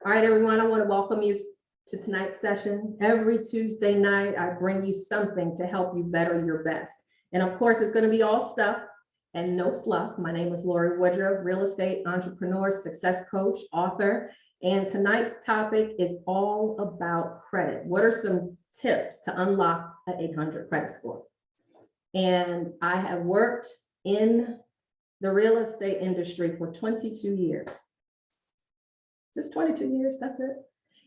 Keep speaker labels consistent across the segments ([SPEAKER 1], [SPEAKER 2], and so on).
[SPEAKER 1] All right, everyone, I want to welcome you to tonight's session. Every Tuesday night, I bring you something to help you better your best. And of course, it's going to be all stuff and no fluff. My name is Lorie Woodruff, real estate entrepreneur, success coach, author. And tonight's topic is all about credit. What are some tips to unlock an 800 credit score? And I have worked in the real estate industry for 22 years. Just 22 years, that's it.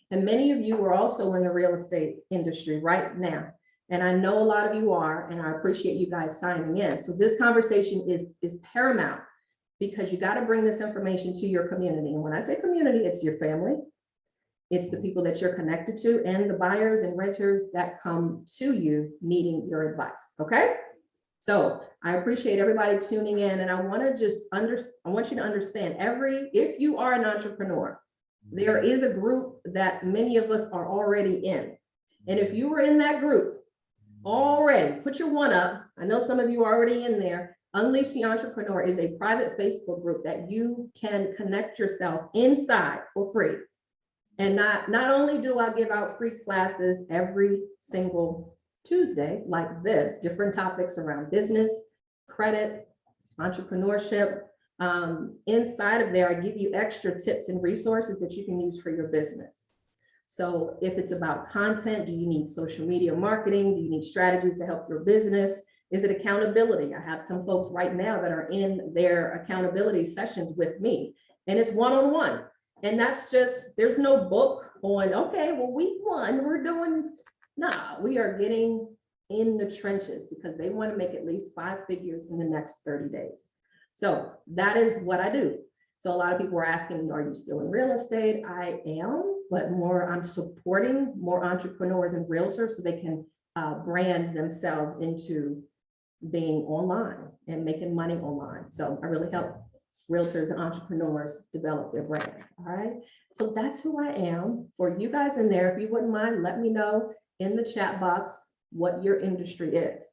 [SPEAKER 1] And many of you are also in the real estate industry right now. And I know a lot of you are, and I appreciate you guys signing in. So this conversation is paramount because you got to bring this information to your community. And when I say community, it's your family, it's the people that you're connected to, and the buyers and renters that come to you needing your advice, okay? So I appreciate everybody tuning in, and I want you to understand if you are an entrepreneur, there is a group that many of us are already in. And if you were in that group already, put your one up. I know some of you are already in there. Unleash the Entrepreneur is a private Facebook group that you can connect yourself inside for free. And not only do I give out free classes every single Tuesday like this, different topics around business, credit, entrepreneurship. Inside of there, I give you extra tips and resources that you can use for your business. So if it's about content, do you need social media marketing? Do you need strategies to help your business? Is it accountability? I have some folks right now that are in their accountability sessions with me, and it's one-on-one. And that's just, there's no book on, okay, well, week one, we're doing, nah, we are getting in the trenches because they want to make at least 5 figures in the next 30 days. So that is what I do. So a lot of people are asking, are you still in real estate? I am, but I'm supporting more entrepreneurs and realtors so they can brand themselves into being online and making money online. So I really help realtors and entrepreneurs develop their brand. All right. So that's who I am. For you guys in there, if you wouldn't mind, let me know in the chat box what your industry is.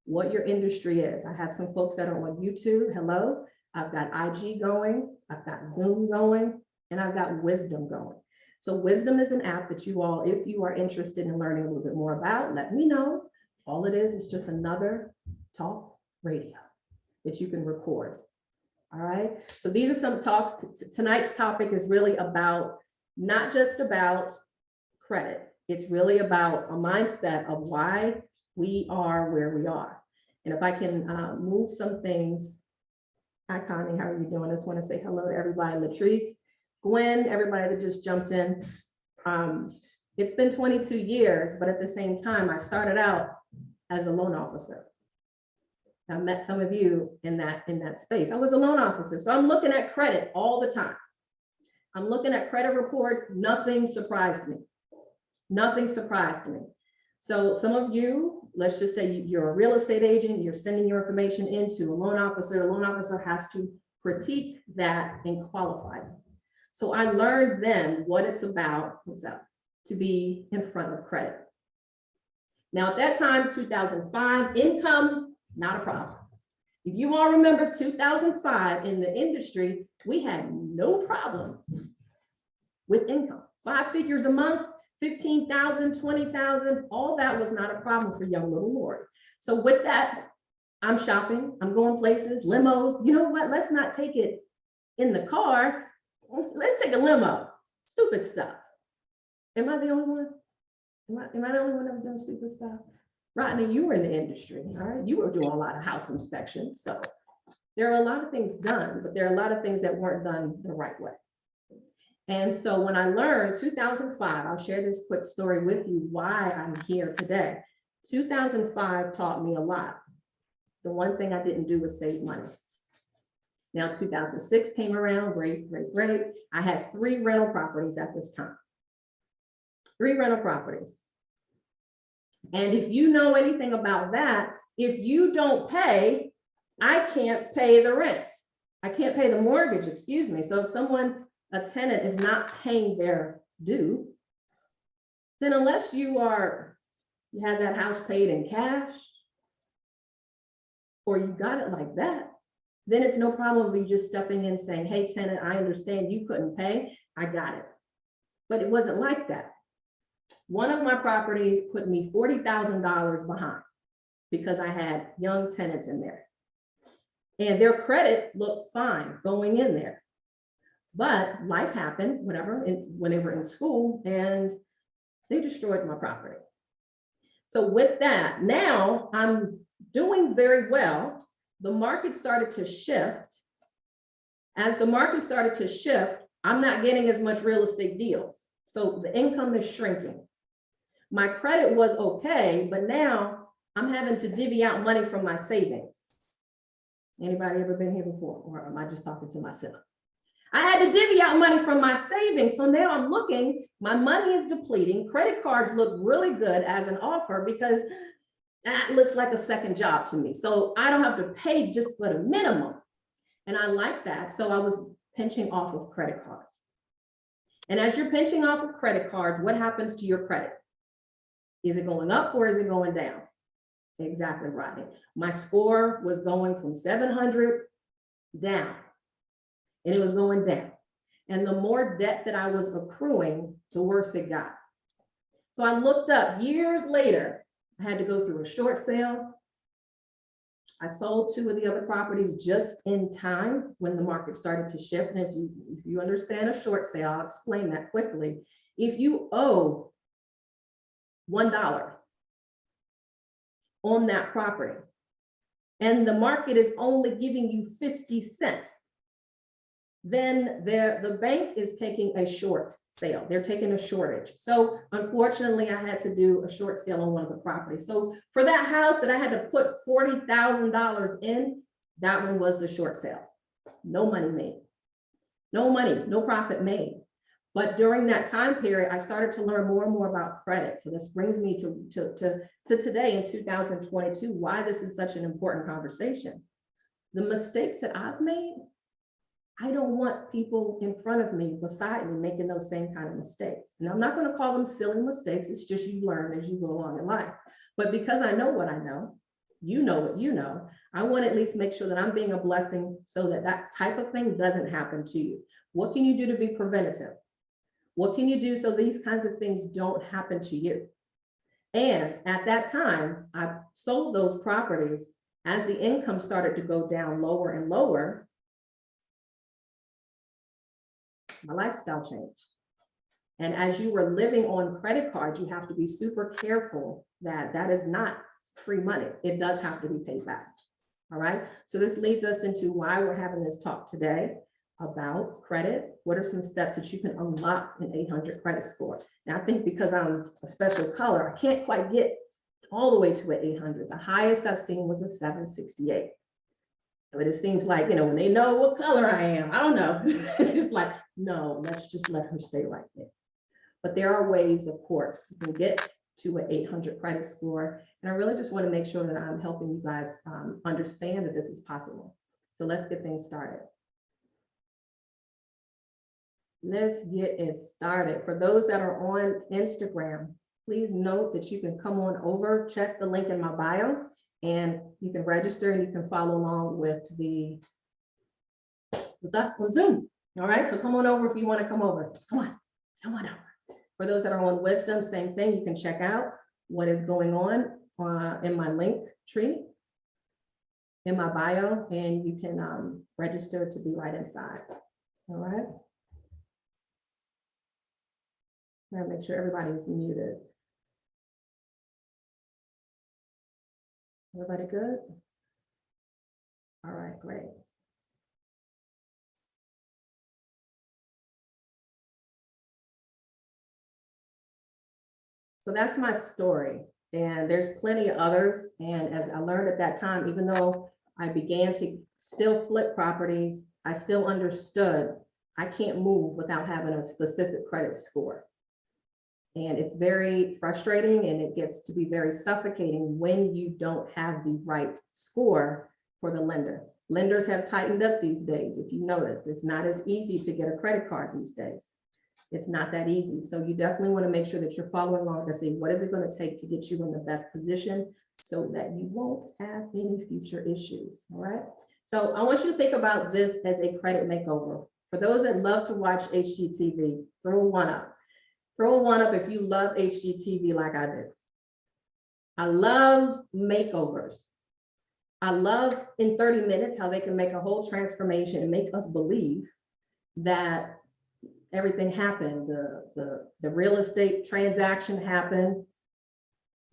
[SPEAKER 1] What your industry is. I have some folks that are on YouTube. Hello. I've got IG going. I've got Zoom going, and I've got Wisdom going. So Wisdom is an app that you all, if you are interested in learning a little bit more about, let me know. All it is just another talk radio that you can record. All right. So these are some talks. Tonight's topic is really about, not just about credit. It's really about a mindset of why we are where we are. And if I can move some things. Hi, Connie, how are you doing? I just want to say hello to everybody. Latrice, Gwen, everybody that just jumped in. It's been 22 years, but at the same time, I started out as a loan officer. I met some of you in that space. I was a loan officer. So I'm looking at credit all the time. I'm looking at credit reports. Nothing surprised me. Nothing surprised me. So some of you, let's just say you're a real estate agent, you're sending your information into a loan officer. The loan officer has to critique that and qualify it. So I learned then what it's about, to be in front of credit. Now at that time, 2005, income, not a problem. If you all remember 2005 in the industry, we had no problem with income. 5 figures a month, 15,000, 20,000, all that was not a problem for young little Lorie. So with that, I'm shopping, I'm going places, limos. You know what? Let's not take it in the car. Let's take a limo. Stupid stuff. Am I the only one? Am I the only one that was doing stupid stuff? Rodney, you were in the industry, all right? You were doing a lot of house inspections. So there are a lot of things done, but there are a lot of things that weren't done the right way. And so when I learned 2005, I'll share this quick story with you why I'm here today. 2005 taught me a lot. The one thing I didn't do was save money. Now 2006 came around, great. I had 3 rental properties at this time. 3 rental properties. And if you know anything about that, if you don't pay, I can't pay the rent. I can't pay the mortgage, excuse me. So if a tenant is not paying their due, then unless you had that house paid in cash or you got it like that, then it's no problem with you just stepping in saying, hey, tenant, I understand you couldn't pay. I got it. but it wasn't like that. One of my properties put me $40,000 behind because I had young tenants in there. And their credit looked fine going in there. But life happened, whatever, when they were in school, and they destroyed my property. So with that, now I'm doing very well. The market started to shift. As the market started to shift, I'm not getting as much real estate deals. So the income is shrinking. My credit was okay, but now I'm having to divvy out money from my savings. Anybody ever been here before? Or am I just talking to myself? I had to divvy out money from my savings. So now I'm looking, my money is depleting. Credit cards look really good as an offer because that looks like a second job to me. So I don't have to pay just for the minimum. And I like that. So I was pinching off of credit cards. And as you're pinching off of credit cards, what happens to your credit? Is it going up or is it going down? Exactly right. My score was going from 700 down, and it was going down. And the more debt that I was accruing, the worse it got. So I looked up years later, I had to go through a short sale. I sold 2 of the other properties just in time when the market started to shift. And if you understand a short sale, I'll explain that quickly. If you owe $1 on that property, and the market is only giving you 50 cents, then the bank is taking a short sale. They're taking a shortage. So unfortunately, I had to do a short sale on one of the properties. So for that house that I had to put $40,000 in, that one was the short sale. No money made. No money, no profit made. But during that time period, I started to learn more and more about credit. So this brings me to today in 2022, why this is such an important conversation. The mistakes that I've made, I don't want people in front of me, beside me, making those same kind of mistakes. And I'm not going to call them silly mistakes. It's just you learn as you go along in life. But because I know what I know, you know what you know, I want to at least make sure that I'm being a blessing so that that type of thing doesn't happen to you. What can you do to be preventative? What can you do so these kinds of things don't happen to you? And at that time, I sold those properties. As the income started to go down lower and lower, my lifestyle changed. And as you were living on credit cards, you have to be super careful that that is not free money. It does have to be paid back. All right. So this leads us into why we're having this talk today about credit. What are some steps that you can unlock an 800 credit score? Now, I think because I'm a special color, I can't quite get all the way to an 800. The highest I've seen was a 768. But it seems like, when they know what color I am, I don't know. It's like, no, let's just let her stay right there. But there are ways, of course, you can get to an 800 credit score. And I really just want to make sure that I'm helping you guys understand that this is possible. So let's get things started. Let's get it started. For those that are on Instagram, please note that you can come on over, check the link in my bio, and you can register and you can follow along with us on Zoom. All right, so come on over if you want to come over. Come on over. For those that are on Wisdom, same thing. You can check out what is going on in my link tree in my bio, and you can register to be right inside. All right. I'm gonna make sure everybody is muted. Everybody good? All right, great. So that's my story, and there's plenty of others. And as I learned at that time, even though I began to still flip properties, I still understood I can't move without having a specific credit score. And it's very frustrating, and it gets to be very suffocating when you don't have the right score for the lender. Lenders have tightened up these days. If you notice, it's not as easy to get a credit card these days. It's not that easy. So you definitely want to make sure that you're following along to see what is it going to take to get you in the best position so that you won't have any future issues. All right. So I want you to think about this as a credit makeover. For those that love to watch HGTV, throw one up. Throw one up if you love HGTV like I do. I love makeovers. I love in 30 minutes how they can make a whole transformation and make us believe that everything happened. The real estate transaction happened.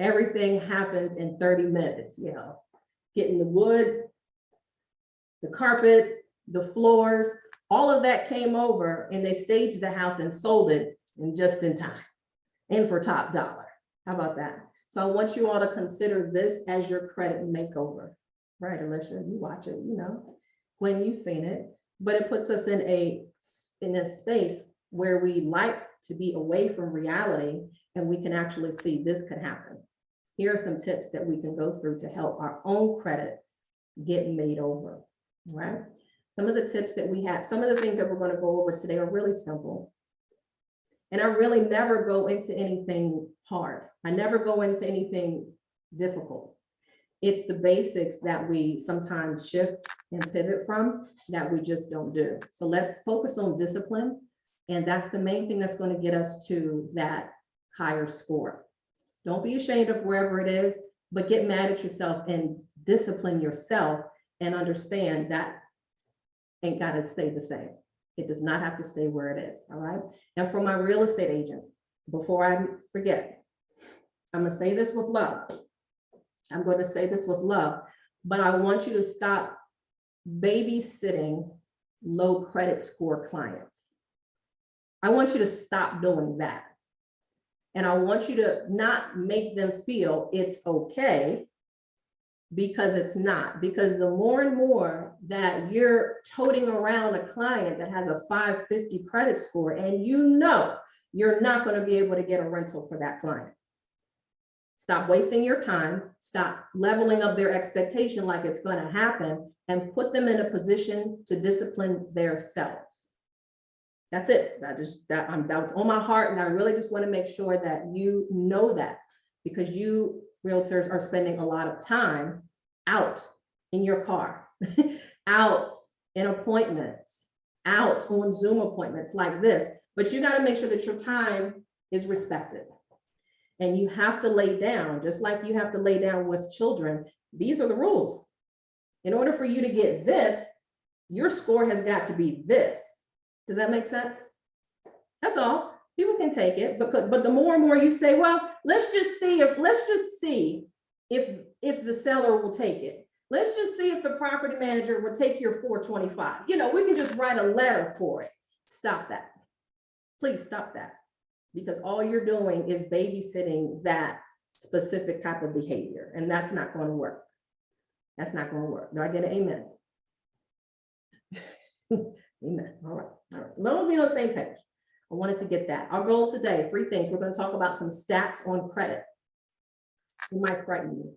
[SPEAKER 1] Everything happened in 30 minutes, you know, getting the wood, the carpet, the floors, all of that came over and they staged the house and sold it in just in time and for top dollar. How about that? So I want you all to consider this as your credit makeover. Right, Alicia, you watch it, you know, when you've seen it, but it puts us in a space where we like to be away from reality and we can actually see this could happen. Here are some tips that we can go through to help our own credit get made over, right? Some of the tips that we have, some of the things that we're going to go over today are really simple. And I really never go into anything hard. I never go into anything difficult. It's the basics that we sometimes shift and pivot from that we just don't do. So let's focus on discipline. And that's the main thing that's going to get us to that higher score. Don't be ashamed of wherever it is, but get mad at yourself and discipline yourself and understand that ain't got to stay the same. It does not have to stay where it is, all right? And for my real estate agents, before I forget, I'm going to say this with love. I'm going to say this with love, but I want you to stop babysitting low credit score clients. I want you to stop doing that. And I want you to not make them feel it's okay, because it's not. Because the more and more that you're toting around a client that has a 550 credit score and you know you're not going to be able to get a rental for that client. Stop wasting your time, stop leveling up their expectation like it's going to happen, and put them in a position to discipline themselves. That's it. That's on my heart, and I really just want to make sure that you know that, because you realtors are spending a lot of time out in your car, out in appointments, out on Zoom appointments like this, but you got to make sure that your time is respected. And you have to lay down, just like you have to lay down with children. These are the rules. In order for you to get this, your score has got to be this. Does that make sense? That's all. People can take it, but the more and more you say, well, let's just see if the seller will take it. Let's just see if the property manager will take your 425. You know, we can just write a letter for it. Stop that. Please stop that. Because all you're doing is babysitting that specific type of behavior, and that's not going to work. That's not going to work. Do I get an amen? Amen. All right. All right. Let me be on the same page. I wanted to get that. Our goal today, 3 things. We're going to talk about some stats on credit. It might frighten you.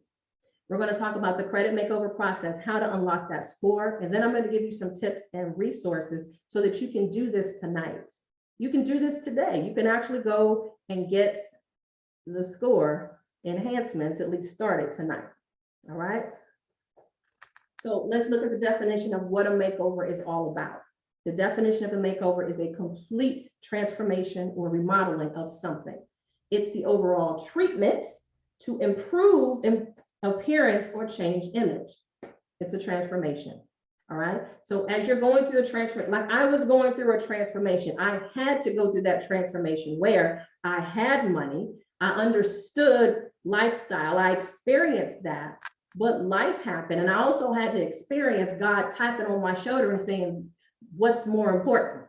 [SPEAKER 1] We're going to talk about the credit makeover process, how to unlock that score, and then I'm going to give you some tips and resources so that you can do this tonight. You can do this today. You can actually go and get the score enhancements at least started tonight. All right. So let's look at the definition of what a makeover is all about. The definition of a makeover is a complete transformation or remodeling of something. It's the overall treatment to improve appearance or change image. It's a transformation. All right. So as you're going through a transformation, like I was going through a transformation, I had to go through that transformation where I had money, I understood lifestyle, I experienced that, but life happened. And I also had to experience God tapping on my shoulder and saying, what's more important?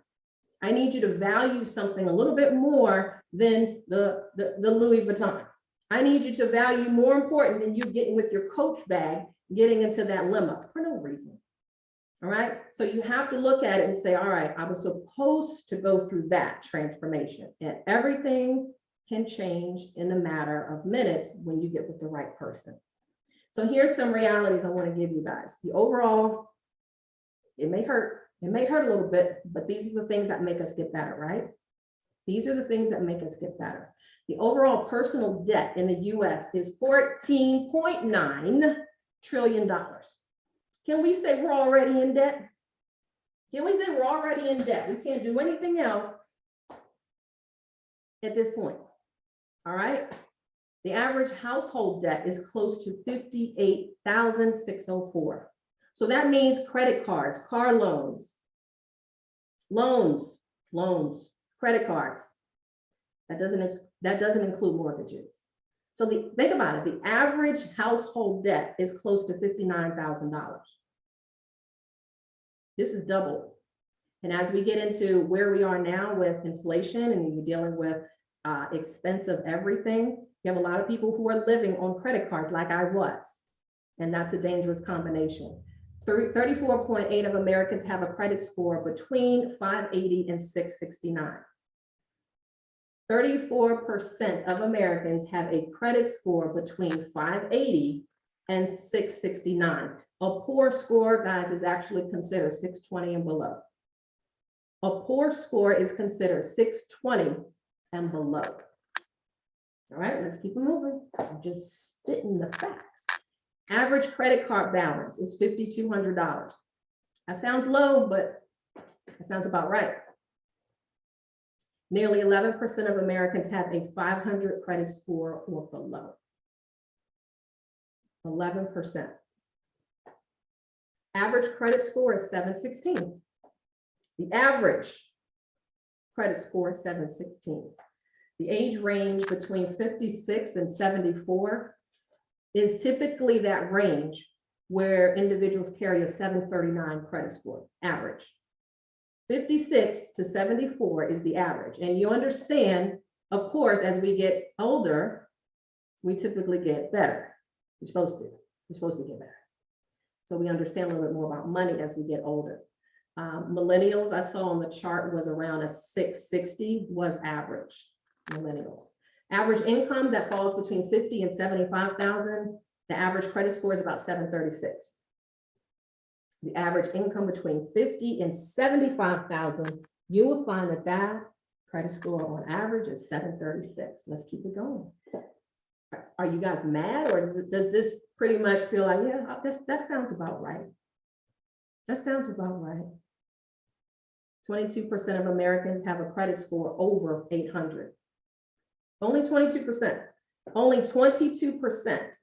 [SPEAKER 1] I need you to value something a little bit more than the Louis Vuitton. I need you to value more important than you getting with your Coach bag, getting into that limo for no reason. All right. So you have to look at it and say, all right, I was supposed to go through that transformation, and everything can change in a matter of minutes when you get with the right person. So here's some realities I want to give you guys. The overall, it may hurt a little bit, but these are the things that make us get better, right? These are the things that make us get better. The overall personal debt in the US is $14.9 trillion. Can we say we're already in debt? Can we say we're already in debt? We can't do anything else at this point. All right. The average household debt is close to $58,604. So that means credit cards, car loans, credit cards. That doesn't include mortgages. So think about it. The average household debt is close to $59,000. This is double. And as we get into where we are now with inflation and you're dealing with expensive everything, you have a lot of people who are living on credit cards like I was. And that's a dangerous combination. 34.8% of Americans have a credit score between 580 and 669. 34% of Americans have a credit score between 580 and 669. A poor score, guys, is actually considered 620 and below. A poor score is considered 620 and below. All right, let's keep it moving. I'm just spitting the facts. Average credit card balance is $5,200. That sounds low, but that sounds about right. Nearly 11% of Americans have a 500 credit score or below. 11%. Average credit score is 716. The average credit score is 716. The age range between 56 and 74 is typically that range where individuals carry a 739 credit score, average. 56 to 74 is the average. And you understand, of course, as we get older, we typically get better. We're supposed to get better. So we understand a little bit more about money as we get older. Millennials, I saw on the chart, was around a 660 was average, millennials. Average income that falls between 50 and 75,000, the average credit score is about 736. The average income between 50 and 75,000, you will find that credit score on average is 736. Let's keep it going. Are you guys mad, or does this pretty much feel like, yeah, that sounds about right? That sounds about right. 22% of Americans have a credit score over 800. Only 22%, only 22%.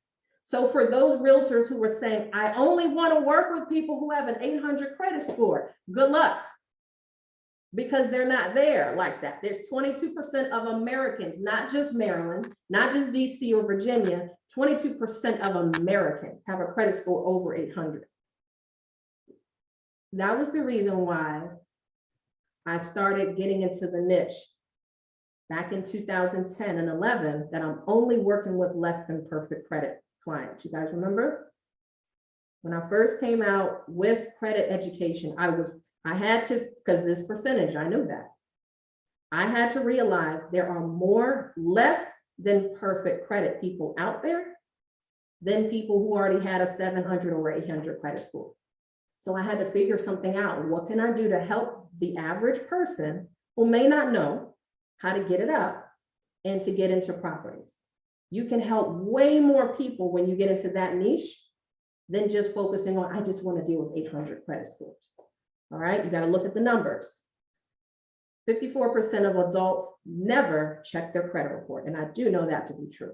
[SPEAKER 1] So for those realtors who were saying, I only want to work with people who have an 800 credit score, good luck, because they're not there like that. There's 22% of Americans, not just Maryland, not just DC or Virginia, 22% of Americans have a credit score over 800. That was the reason why I started getting into the niche back in 2010 and 11, that I'm only working with less than perfect credit clients. You guys remember? When I first came out with credit education, I had to, because this percentage, I knew that. I had to realize there are more less than perfect credit people out there than people who already had a 700 or 800 credit score. So I had to figure something out. What can I do to help the average person who may not know how to get it up and to get into properties? You can help way more people when you get into that niche than just focusing on, I just want to deal with 800 credit scores. All right, you got to look at the numbers. 54% of adults never check their credit report. And I do know that to be true.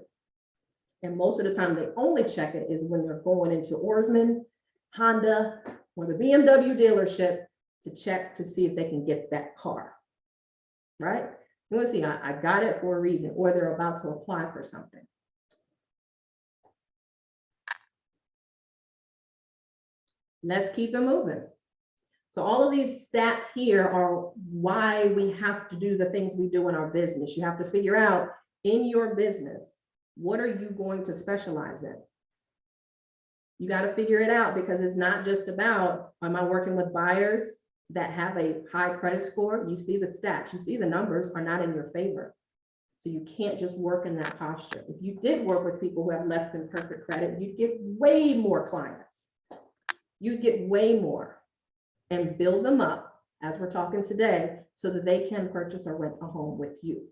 [SPEAKER 1] And most of the time they only check it is when they're going into Orsman, Honda, or the BMW dealership to check to see if they can get that car, right? You want to see, I got it for a reason, or they're about to apply for something. Let's keep it moving. So all of these stats here are why we have to do the things we do in our business. You have to figure out in your business, what are you going to specialize in? You got to figure it out, because it's not just about, am I working with buyers that have a high credit score? You see the stats, you see the numbers are not in your favor. So you can't just work in that posture. If you did work with people who have less than perfect credit, you'd get way more clients. You'd get way more and build them up, as we're talking today, so that they can purchase or rent a home with you.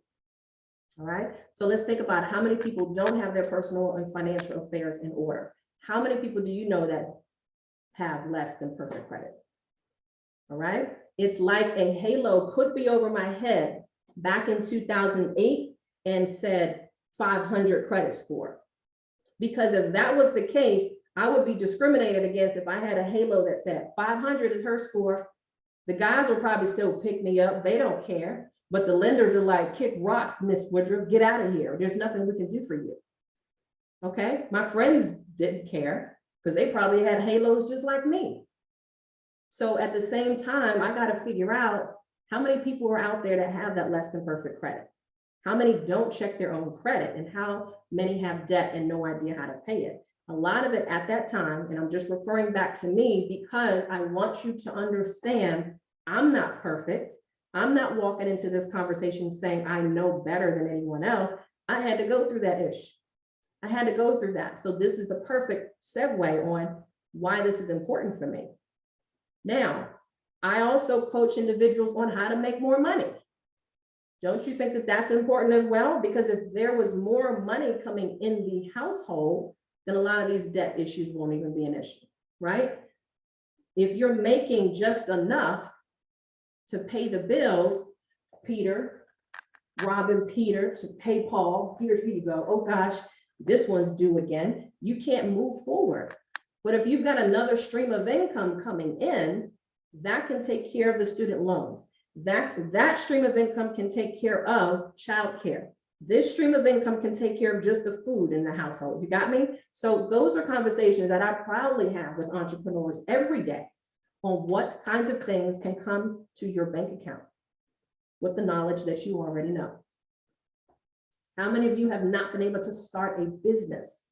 [SPEAKER 1] All right, so let's think about how many people don't have their personal and financial affairs in order. How many people do you know that have less than perfect credit? All right, it's like a halo could be over my head back in 2008 and said 500 credit score. Because if that was the case, I would be discriminated against if I had a halo that said 500 is her score. The guys will probably still pick me up. They don't care. But the lenders are like, kick rocks, Miss Woodruff, get out of here. There's nothing we can do for you. Okay, my friends didn't care because they probably had halos just like me. So at the same time, I got to figure out how many people are out there that have that less than perfect credit. How many don't check their own credit, and how many have debt and no idea how to pay it. A lot of it at that time, and I'm just referring back to me because I want you to understand I'm not perfect. I'm not walking into this conversation saying I know better than anyone else. I had to go through that ish. I had to go through that. So this is the perfect segue on why this is important for me. Now, I also coach individuals on how to make more money. Don't you think that that's important as well? Because if there was more money coming in the household, then a lot of these debt issues won't even be an issue, right? If you're making just enough to pay the bills, Peter, robbing Peter to pay Paul, here you go, oh gosh, this one's due again, you can't move forward. But if you've got another stream of income coming in, that can take care of the student loans. That stream of income can take care of childcare. This stream of income can take care of just the food in the household. You got me? So those are conversations that I proudly have with entrepreneurs every day on what kinds of things can come to your bank account with the knowledge that you already know. How many of you have not been able to start a business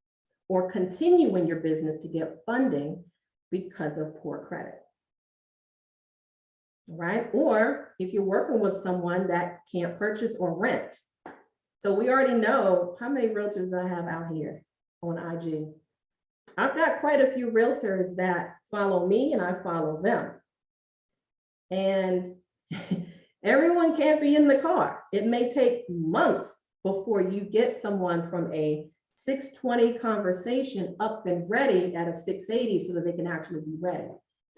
[SPEAKER 1] or continue in your business to get funding because of poor credit? Right? Or if you're working with someone that can't purchase or rent. So we already know how many realtors I have out here on IG. I've got quite a few realtors that follow me and I follow them. And everyone can't be in the car. It may take months before you get someone from a 620 conversation up and ready at a 680 so that they can actually be ready.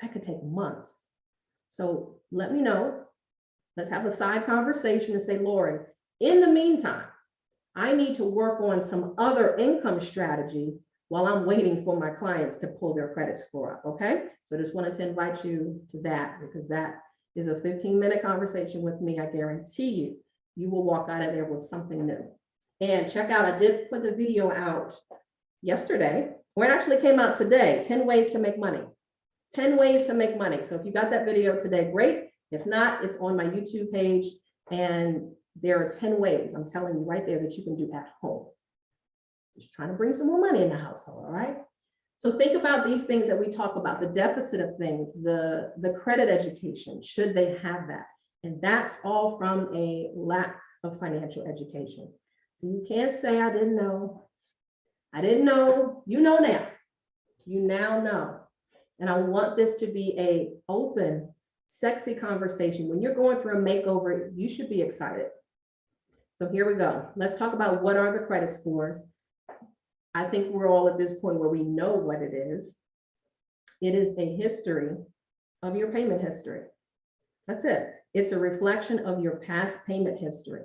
[SPEAKER 1] That could take months. So let me know. Let's have a side conversation and say, Lorie, in the meantime, I need to work on some other income strategies while I'm waiting for my clients to pull their credit score up, okay? So just wanted to invite you to that because that is a 15-minute conversation with me. I guarantee you, you will walk out of there with something new. And check out, I did put the video out yesterday, or it actually came out today, 10 ways to make money. 10 ways to make money. So if you got that video today, great. If not, it's on my YouTube page and there are 10 ways, I'm telling you right there, that you can do at home. Just trying to bring some more money in the household, all right? So think about these things that we talk about, the deficit of things, the credit education, should they have that? And that's all from a lack of financial education. So you can't say, I didn't know. I didn't know. You know now. You now know. And I want this to be a open, sexy conversation. When you're going through a makeover, you should be excited. So here we go. Let's talk about what are the credit scores. I think we're all at this point where we know what it is. It is a history of your payment history. That's it. It's a reflection of your past payment history.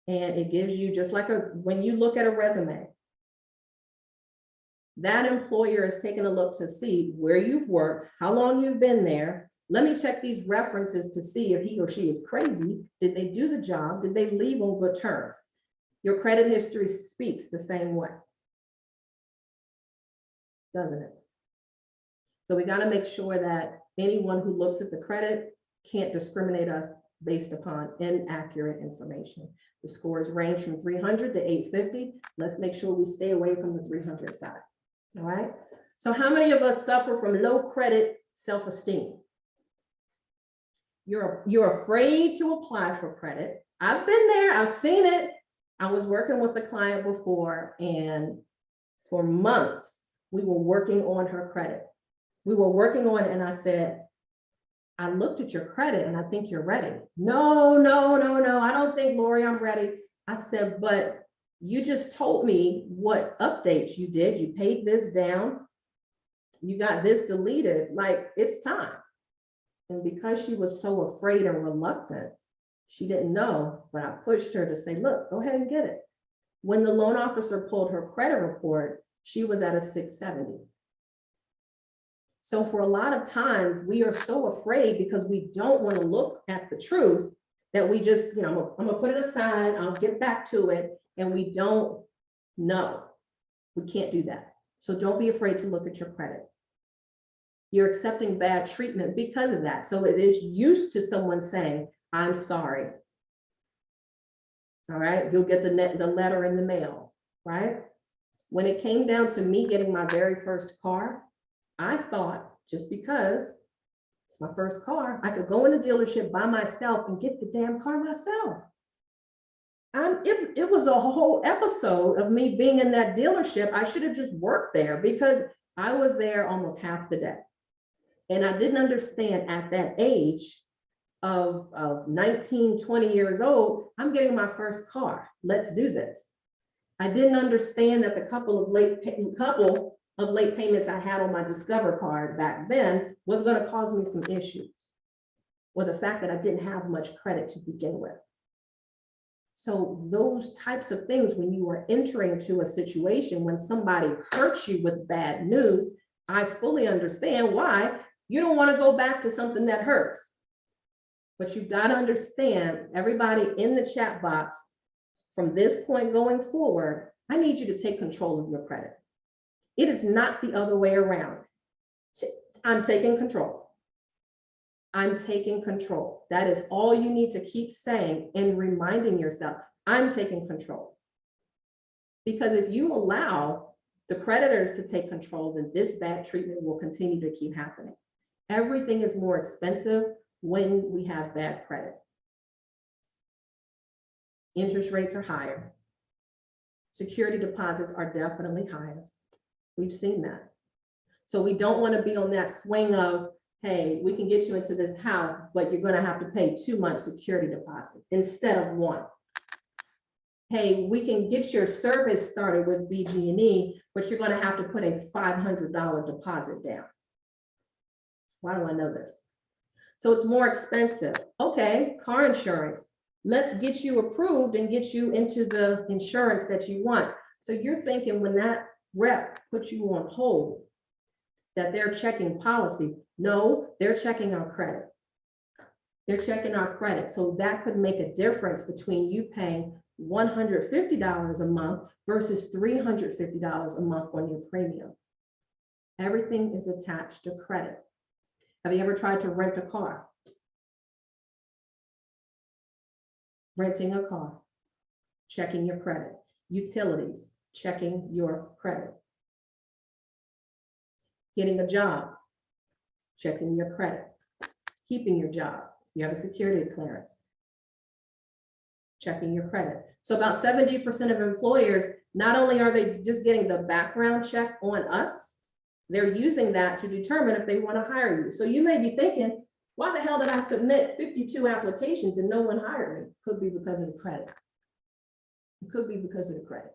[SPEAKER 1] And it gives you, just like when you look at a resume, that employer is taking a look to see where you've worked, how long you've been there. Let me check these references to see if he or she is crazy. Did they do the job? Did they leave on good terms? Your credit history speaks the same way, doesn't it? So we got to make sure that anyone who looks at the credit can't discriminate us based upon inaccurate information. The scores range from 300 to 850. Let's make sure we stay away from the 300 side. All right. So how many of us suffer from low credit self-esteem? You're afraid to apply for credit. I've been there. I've seen it. I was working with a client before, and for months, we were working on her credit. We were working on it, and I said, I looked at your credit and I think you're ready. No, I don't think, Lorie, I'm ready. I said, but you just told me what updates you did. You paid this down. You got this deleted. Like, it's time. And because she was so afraid and reluctant, She didn't know, but I pushed her to say, look, go ahead and get it. When the loan officer pulled her credit report, she was at a 670. So for a lot of times, we are so afraid because we don't want to look at the truth that we just, I'm gonna put it aside, I'll get back to it, and we don't know. We can't do that. So don't be afraid to look at your credit. You're accepting bad treatment because of that. So it is used to someone saying, I'm sorry. All right, you'll get the letter in the mail, right? When it came down to me getting my very first car, I thought just because it's my first car, I could go in a dealership by myself and get the damn car myself. It was a whole episode of me being in that dealership. I should have just worked there because I was there almost half the day. And I didn't understand at that age of 19, 20 years old, I'm getting my first car. Let's do this. I didn't understand that the couple of late payments I had on my Discover card back then was going to cause me some issues, or the fact that I didn't have much credit to begin with. So those types of things, when you are entering to a situation, when somebody hurts you with bad news, I fully understand why you don't want to go back to something that hurts. But you've got to understand, everybody in the chat box, from this point going forward, I need you to take control of your credit. It is not the other way around. I'm taking control. I'm taking control. That is all you need to keep saying and reminding yourself, I'm taking control. Because if you allow the creditors to take control, then this bad treatment will continue to keep happening. Everything is more expensive when we have bad credit. Interest rates are higher. Security deposits are definitely higher. We've seen that. So we don't want to be on that swing of, hey, we can get you into this house, but you're going to have to pay 2 months security deposit instead of 1. Hey, we can get your service started with BG&E, but you're going to have to put a $500 deposit down. Why do I know this? So it's more expensive. Okay, car insurance. Let's get you approved and get you into the insurance that you want. So you're thinking when that rep puts you on hold, that they're checking policies. No, they're checking our credit. They're checking our credit. So that could make a difference between you paying $150 a month versus $350 a month on your premium. Everything is attached to credit. Have you ever tried to rent a car? Renting a car, checking your credit. Utilities, checking your credit. Getting a job, checking your credit. Keeping your job, you have a security clearance, checking your credit. So about 70% of employers, not only are they just getting the background check on us, they're using that to determine if they want to hire you. So you may be thinking, why the hell did I submit 52 applications and no one hired me? Could be because of the credit. It could be because of the credit.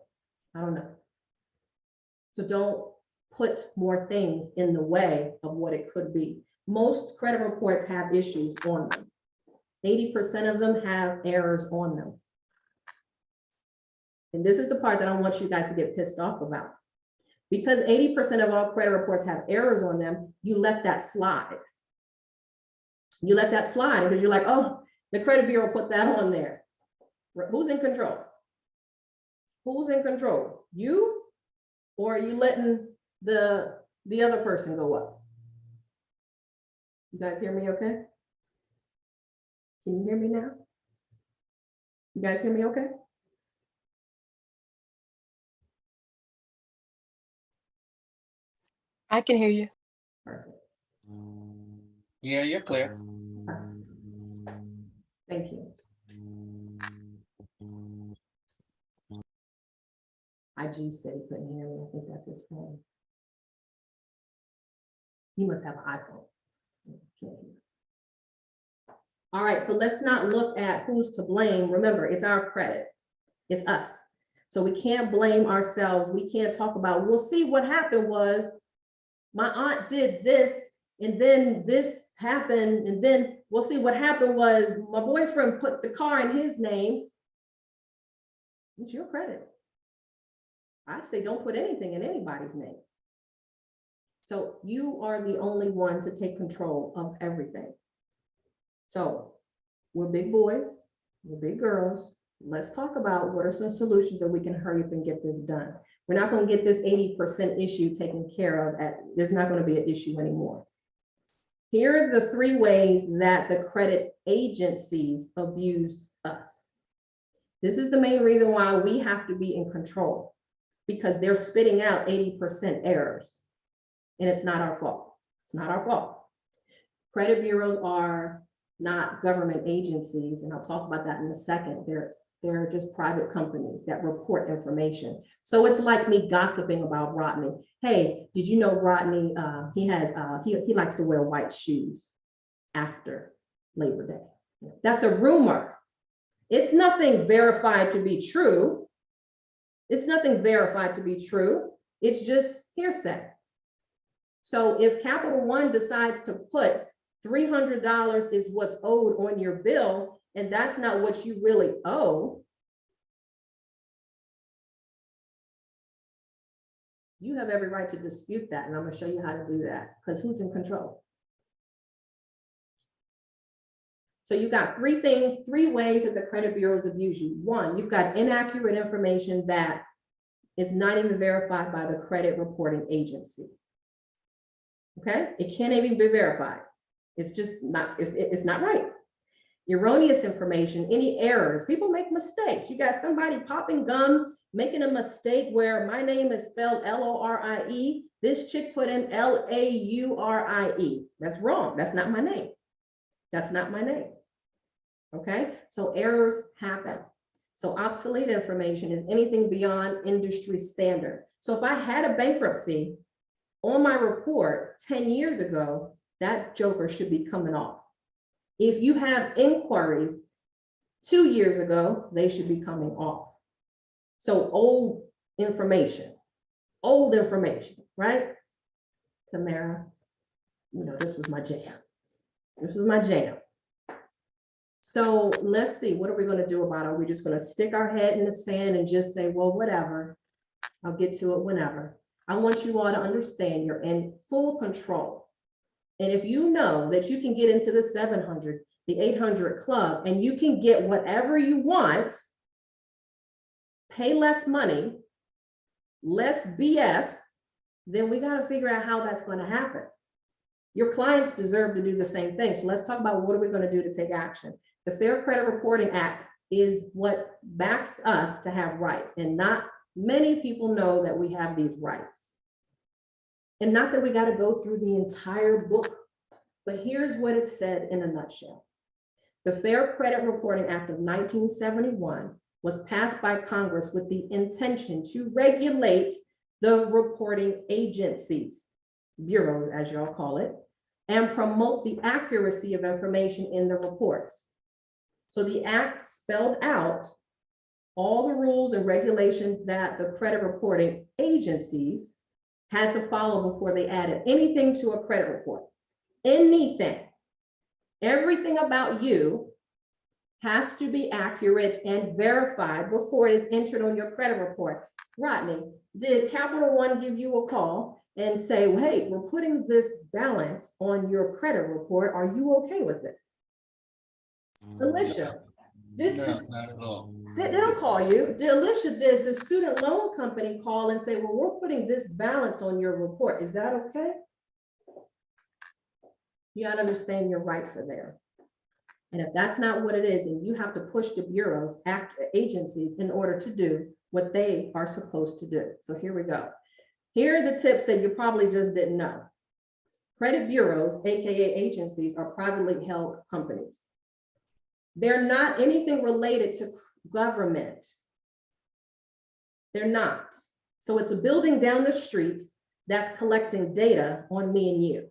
[SPEAKER 1] I don't know. So don't put more things in the way of what it could be. Most credit reports have issues on them. 80% of them have errors on them. And this is the part that I want you guys to get pissed off about. Because 80% of all credit reports have errors on them, you let that slide. You let that slide because you're like, oh, the credit bureau put that on there. Who's in control? Who's in control? You, or are you letting the other person go up? You guys hear me okay? Can you hear me now? You guys hear me okay?
[SPEAKER 2] I can hear you.
[SPEAKER 1] Perfect.
[SPEAKER 3] Yeah, you're clear.
[SPEAKER 1] Thank you. IG said he couldn't hear me. I think that's his phone. He must have an iPhone. Can't hear. All right, so let's not look at who's to blame. Remember, it's our credit. It's us. So we can't blame ourselves. We can't talk about, we'll see what happened was my aunt did this And then this happened, and then we'll see what happened was my boyfriend put the car in his name. It's your credit. I say don't put anything in anybody's name. So you are the only one to take control of everything. So we're big boys, we're big girls. Let's talk about what are some solutions that we can hurry up and get this done. We're not going to get this 80% issue taken care of. There's not going to be an issue anymore. Here are the 3 ways that the credit agencies abuse us. This is the main reason why we have to be in control, because they're spitting out 80% errors, and it's not our fault. It's not our fault. Credit bureaus are not government agencies, and I'll talk about that in a second. They're just private companies that report information. So it's like me gossiping about Rodney. Hey, did you know Rodney, he likes to wear white shoes after Labor Day. That's a rumor. It's nothing verified to be true. It's nothing verified to be true. It's just hearsay. So if Capital One decides to put $300 is what's owed on your bill, and that's not what you really owe, you have every right to dispute that. And I'm going to show you how to do that, because who's in control? So you got 3 ways that the credit bureaus abuse you. 1, you've got inaccurate information that is not even verified by the credit reporting agency. Okay, it can't even be verified. It's just not, it's not right. Erroneous information, any errors, people make mistakes. You got somebody popping gum, making a mistake where my name is spelled Lorie. This chick put in Laurie. That's wrong. That's not my name. That's not my name. Okay, so errors happen. So obsolete information is anything beyond industry standard. So if I had a bankruptcy on my report 10 years ago, that joker should be coming off. If you have inquiries 2 years ago, they should be coming off. So old information, right? Tamara, this was my jam. This was my jam. So let's see, what are we going to do about it? Are we just going to stick our head in the sand and just say, well, whatever, I'll get to it whenever? I want you all to understand you're in full control. And if you know that you can get into the 700, the 800 club, and you can get whatever you want, pay less money, less BS, then we got to figure out how that's going to happen. Your clients deserve to do the same thing. So let's talk about what are we going to do to take action. The Fair Credit Reporting Act is what backs us to have rights, and not many people know that we have these rights. And not that we got to go through the entire book, but here's what it said in a nutshell. The Fair Credit Reporting Act of 1971 was passed by Congress with the intention to regulate the reporting agencies, bureaus, as y'all call it, and promote the accuracy of information in the reports. So the act spelled out all the rules and regulations that the credit reporting agencies had to follow before they added anything to a credit report. Anything, everything about you has to be accurate and verified before it is entered on your credit report. Rodney, did Capital One give you a call and say, well, hey, we're putting this balance on your credit report, are you okay with it? Alicia, did
[SPEAKER 3] No,
[SPEAKER 1] this,
[SPEAKER 3] not at all.
[SPEAKER 1] they don't call you. Alicia, did the student loan company call and say, well, we're putting this balance on your report, is that okay? You gotta understand your rights are there. And if that's not what it is, then you have to push the bureaus, agencies, in order to do what they are supposed to do. So here we go. Here are the tips that you probably just didn't know. Credit bureaus, AKA agencies, are privately held companies. They're not anything related to government. They're not. So it's a building down the street that's collecting data on me and you.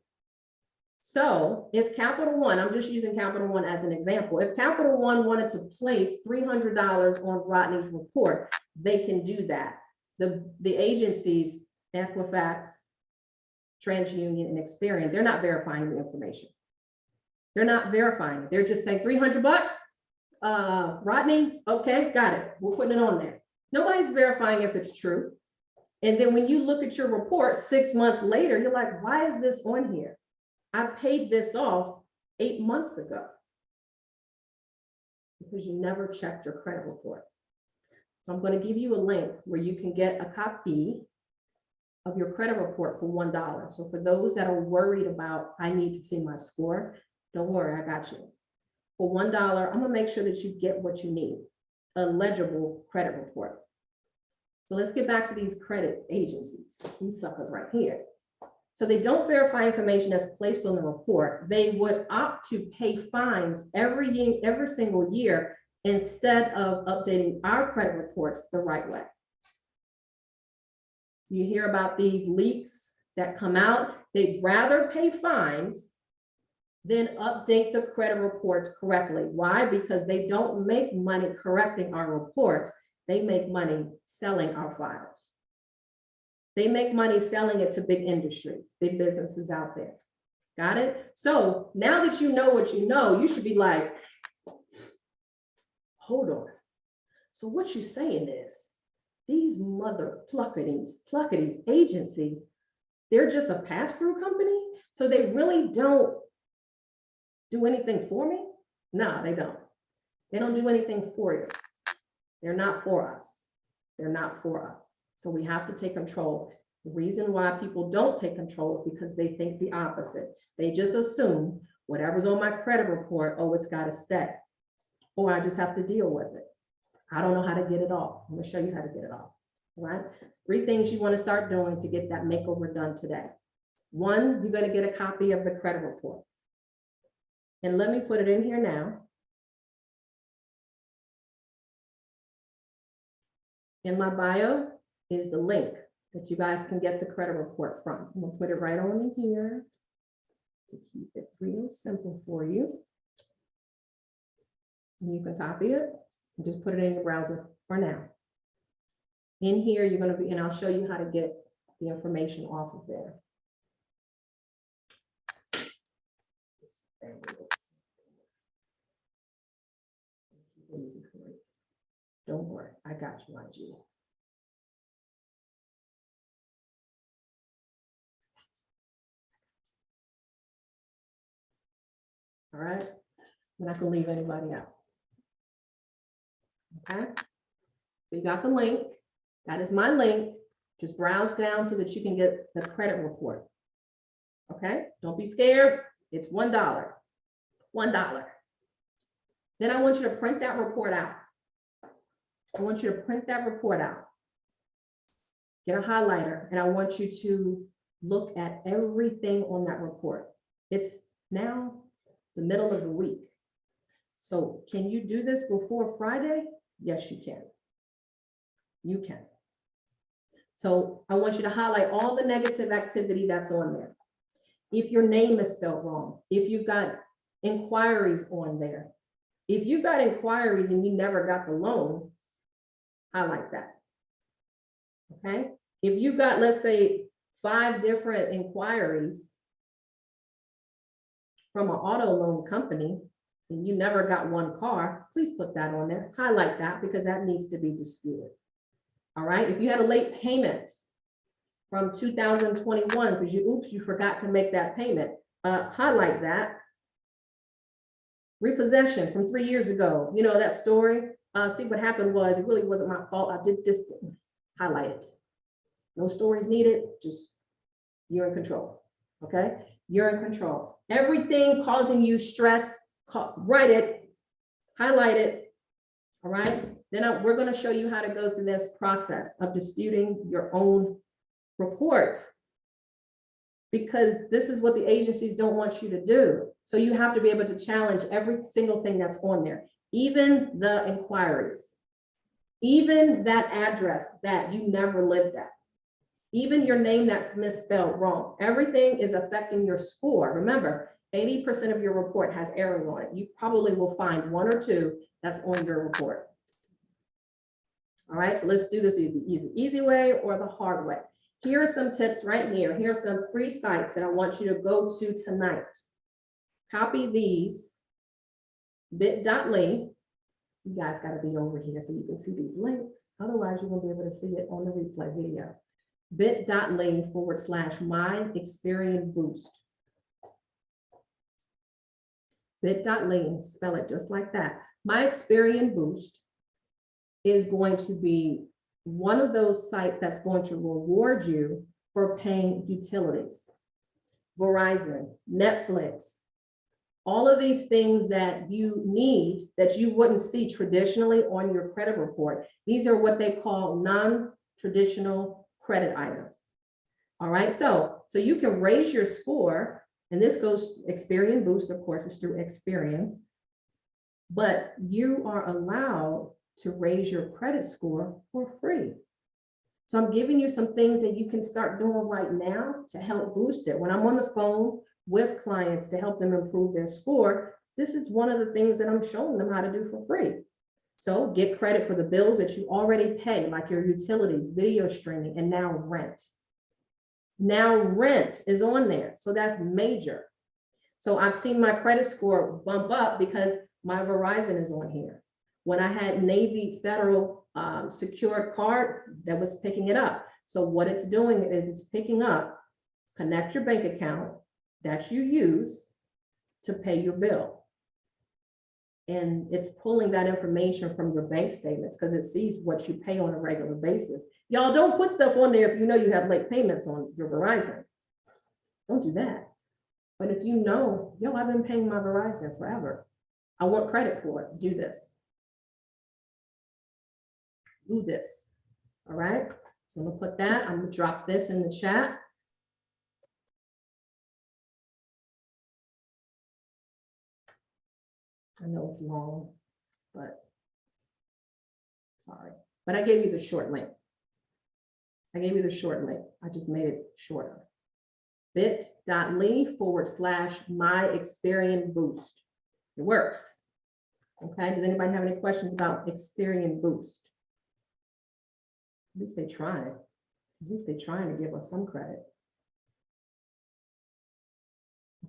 [SPEAKER 1] So if Capital One, I'm just using Capital One as an example, if Capital One wanted to place $300 on Rodney's report, they can do that. The agencies, Equifax, TransUnion, and Experian, they're not verifying the information. They're not verifying it. They're just saying $300, Rodney, okay, got it. We're putting it on there. Nobody's verifying if it's true. And then when you look at your report 6 months later, you're like, why is this on here? I paid this off 8 months ago. Because you never checked your credit report. So I'm going to give you a link where you can get a copy of your credit report for $1. So for those that are worried about, I need to see my score, don't worry, I got you. For $1, I'm going to make sure that you get what you need, a legible credit report. So let's get back to these credit agencies, these suckers right here. So they don't verify information that's placed on the report. They would opt to pay fines every single year instead of updating our credit reports the right way. You hear about these leaks that come out. They'd rather pay fines than update the credit reports correctly. Why? Because they don't make money correcting our reports. They make money selling our files. They make money selling it to big industries, big businesses out there. Got it? So now that you know what you know, you should be like, hold on. So what you're saying is these mother pluckities agencies, they're just a pass-through company? So they really don't do anything for me? No, they don't. They don't do anything for us. They're not for us. They're not for us. So we have to take control. The reason why people don't take control is because they think the opposite. They just assume whatever's on my credit report, oh, it's got to stay. Or I just have to deal with it. I don't know how to get it off. I'm going to show you how to get it off. All right? 3 things you want to start doing to get that makeover done today. 1, you're going to get a copy of the credit report. And let me put it in here now. In my bio is the link that you guys can get the credit report from. I'm gonna put it right on in here to keep it real simple for you. And you can copy it and just put it in your browser for now. In here, you're gonna be, and I'll show you how to get the information off of there. Easy for you. Don't worry, I got you, IG. All right, we're not gonna leave anybody out. Okay, so you got the link. That is my link. Just browse down so that you can get the credit report. Okay, don't be scared. It's $1. $1. Then I want you to print that report out. I want you to print that report out. Get a highlighter, and I want you to look at everything on that report. It's now the middle of the week. So can you do this before Friday? Yes, you can. You can. So I want you to highlight all the negative activity that's on there. If your name is spelled wrong, if you've got inquiries on there, if you've got inquiries and you never got the loan, highlight that. Okay. If you've got, let's say, 5 different inquiries from an auto loan company and you never got one car, please put that on there. Highlight that because that needs to be disputed. All right. If you had a late payment from 2021 because you forgot to make that payment, highlight that. Repossession from 3 years ago. You know that story. See, what happened was it really wasn't my fault. I did this. Highlight it. No stories needed. Just you're in control. Okay, you're in control. Everything causing you stress, write it, highlight it. All right. Then we're going to show you how to go through this process of disputing your own reports, because this is what the agencies don't want you to do. So you have to be able to challenge every single thing that's on there, even the inquiries, even that address that you never lived at, even your name that's misspelled wrong. Everything is affecting your score. Remember, 80% of your report has errors on it. You probably will find 1 or 2 that's on your report. All right, so let's do this easy way or the hard way. Here are some tips right here. Here are some free sites that I want you to go to tonight. Copy these, bit.ly. You guys got to be over here so you can see these links. Otherwise, you won't be able to see it on the replay video. bit.ly/my-Experian-Boost. bit.ly, spell it just like that. My-Experian-Boost is going to be one of those sites that's going to reward you for paying utilities. Verizon, Netflix, all of these things that you need that you wouldn't see traditionally on your credit report. These are what they call non-traditional credit items. All right, so you can raise your score, and this goes Experian Boost, of course, is through Experian, but you are allowed to raise your credit score for free. So I'm giving you some things that you can start doing right now to help boost it. When I'm on the phone with clients to help them improve their score, this is one of the things that I'm showing them how to do for free. So get credit for the bills that you already pay, like your utilities, video streaming, and now rent. Now rent is on there, so that's major. So I've seen my credit score bump up because my Verizon is on here. When I had Navy Federal secured card, that was picking it up. So what it's doing is it's picking up, connect your bank account that you use to pay your bill. And it's pulling that information from your bank statements because it sees what you pay on a regular basis. Y'all don't put stuff on there if you know you have late payments on your Verizon. Don't do that. But if you know, yo, I've been paying my Verizon forever. I want credit for it. Do this. Do this. All right. So I'm gonna put that. I'm gonna drop this in the chat. I know it's long, but sorry. But I gave you the short link. I gave you the short link. I just made it shorter. bit.ly/my-Experian-Boost. It works. Okay, does anybody have any questions about Experian Boost? At least they try. At least they're trying to give us some credit.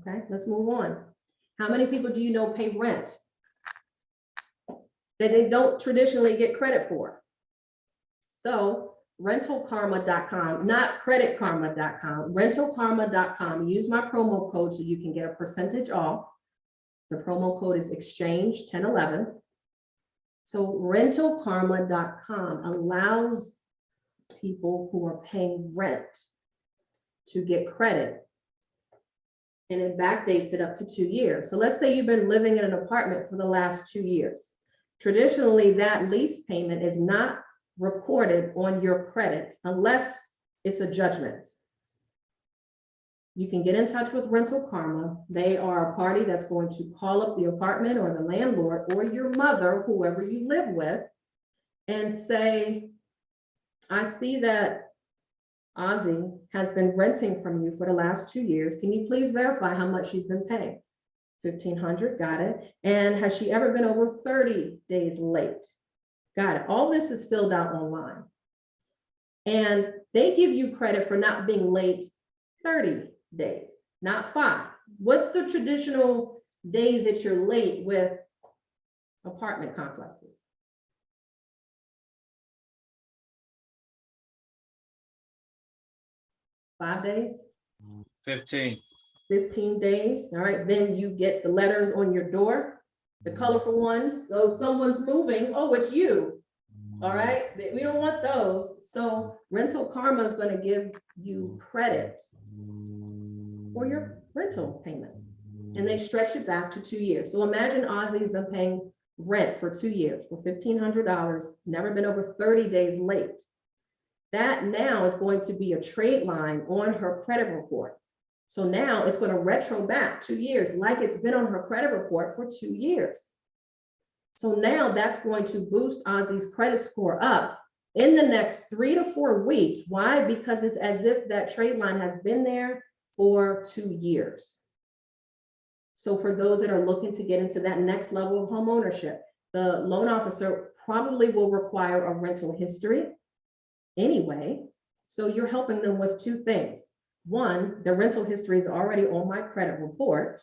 [SPEAKER 1] Okay, let's move on. How many people do you know pay rent that they don't traditionally get credit for? So rentalkarma.com, not creditkarma.com, rentalkarma.com. Use my promo code so you can get a percentage off. The promo code is exchange 1011. So rentalkarma.com allows people who are paying rent to get credit, and it backdates it up to 2 years. So let's say you've been living in an apartment for the last 2 years. Traditionally, that lease payment is not recorded on your credit unless it's a judgment. You can get in touch with Rental Karma. They are a party that's going to call up the apartment or the landlord or your mother, whoever you live with, and say, I see that Ozzy has been renting from you for the last 2 years. Can you please verify how much she's been paying? $1,500, got it. And has she ever been over 30 days late? Got it. All this is filled out online. And they give you credit for not being late 30 days, not 5. What's the traditional days that you're late with apartment complexes? 5 days?
[SPEAKER 3] 15.
[SPEAKER 1] 15 days. All right, then you get the letters on your door, the colorful ones. So if someone's moving, oh, it's you. All right, we don't want those. So Rental Karma is going to give you credit for your rental payments, and they stretch it back to 2 years. So imagine Ozzy's been paying rent for 2 years for $1,500, never been over 30 days late. That now is going to be a trade line on her credit report. So now it's going to retro back 2 years, like it's been on her credit report for 2 years. So now that's going to boost Ozzy's credit score up in the next 3 to 4 weeks. Why? Because it's as if that trade line has been there for 2 years. So for those that are looking to get into that next level of home ownership, the loan officer probably will require a rental history anyway. So you're helping them with two things. One, the rental history is already on my credit report.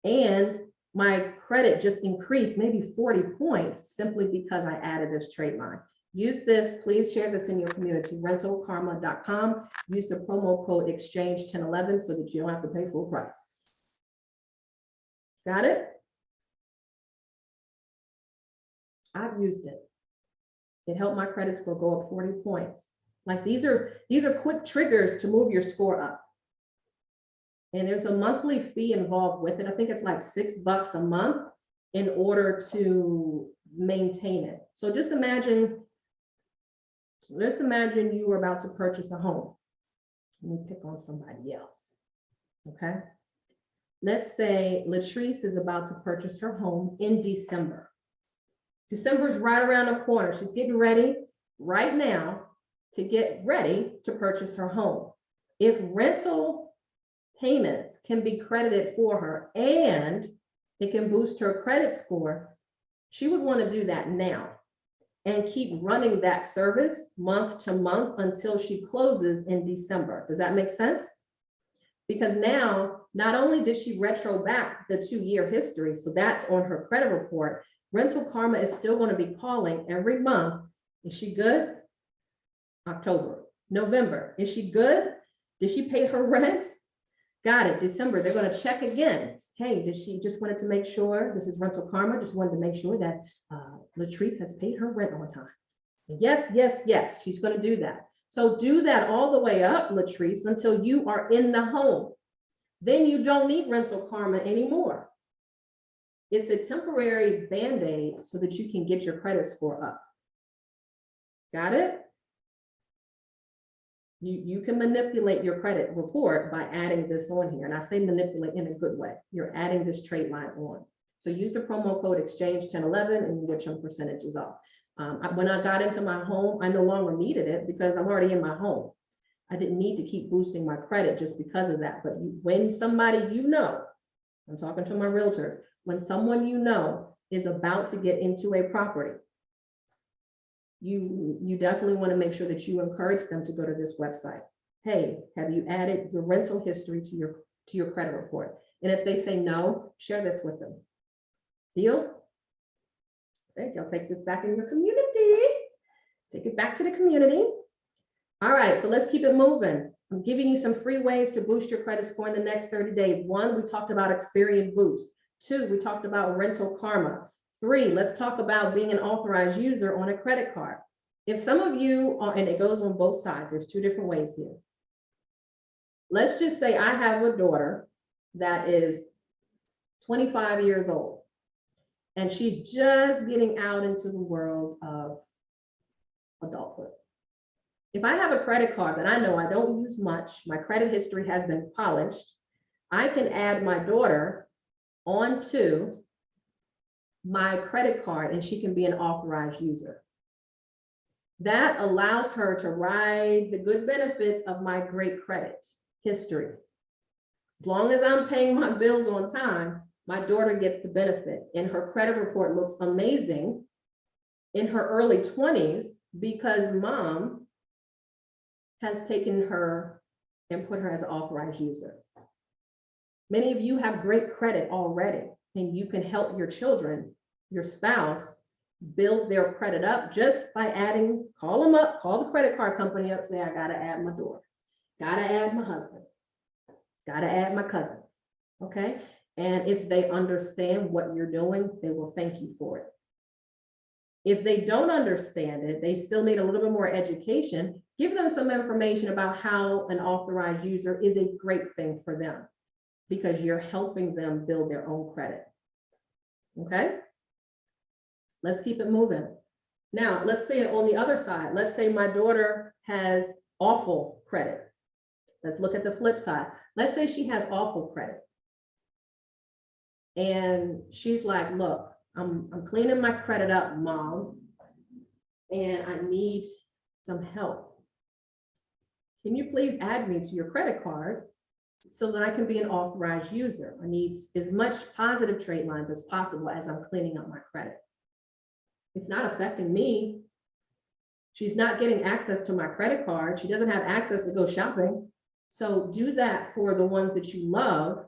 [SPEAKER 1] And my credit just increased maybe 40 points simply because I added this trade line. Use this, please share this in your community, rentalkarma.com. Use the promo code exchange 1011 so that you don't have to pay full price. Got it? I've used it. It helped my credit score go up 40 points. Like these are quick triggers to move your score up. And there's a monthly fee involved with it. I think it's like $6 a month in order to maintain it. So just imagine, let's imagine you were about to purchase a home. Let me pick on somebody else, okay? Let's say Latrice is about to purchase her home in December. December is right around the corner. She's getting ready right now to get ready to purchase her home. If rental payments can be credited for her and it can boost her credit score, she would want to do that now and keep running that service month to month until she closes in December. Does that make sense? Because now, not only did she retro back the 2-year history, so that's on her credit report, Rental Karma is still going to be calling every month. Is she good? October, November. Is she good? Did she pay her rent? Got it. December, they're going to check again. Hey, did she just wanted to make sure, this is Rental Karma, just wanted to make sure that Latrice has paid her rent on time. Yes, yes, yes, she's going to do that. So do that all the way up, Latrice, until you are in the home. Then you don't need Rental Karma anymore. It's a temporary Band-Aid so that you can get your credit score up. Got it? You can manipulate your credit report by adding this on here. And I say manipulate in a good way. You're adding this trade line on. So use the promo code exchange 1011 and you get some percentages off. When I got into my home, I no longer needed it because I'm already in my home. I didn't need to keep boosting my credit just because of that. But when somebody you know, I'm talking to my realtors, when someone you know is about to get into a property, you definitely want to make sure that you encourage them to go to this website. Hey, have you added the rental history to your credit report? And if they say no, share this with them. Deal? Okay, y'all take this back in your community. Take it back to the community. All right, so let's keep it moving. I'm giving you some free ways to boost your credit score in the next 30 days. 1, we talked about Experian Boost. 2, we talked about Rental Karma. 3, let's talk about being an authorized user on a credit card. If some of you are, and it goes on both sides, there's 2 different ways here. Let's just say I have a daughter that is 25 years old, and she's just getting out into the world of adulthood. If I have a credit card that I know I don't use much, my credit history has been polished, I can add my daughter onto my credit card and she can be an authorized user. That allows her to ride the good benefits of my great credit history. As long as I'm paying my bills on time, my daughter gets the benefit, and her credit report looks amazing in her early 20s because mom has taken her and put her as an authorized user. Many of you have great credit already, and you can help your children, your spouse, build their credit up just by adding, call them up, call the credit card company up, say, I gotta add my daughter, gotta add my husband, gotta add my cousin, okay? And if they understand what you're doing, they will thank you for it. If they don't understand it, they still need a little bit more education, give them some information about how an authorized user is a great thing for them because you're helping them build their own credit, okay? Let's keep it moving. Now, let's say on the other side, let's say my daughter has awful credit. Let's look at the flip side. Let's say she has awful credit. And she's like, look, I'm cleaning my credit up, mom, and I need some help. Can you please add me to your credit card so that I can be an authorized user? I need as much positive trade lines as possible as I'm cleaning up my credit. It's not affecting me. She's not getting access to my credit card. She doesn't have access to go shopping. So do that for the ones that you love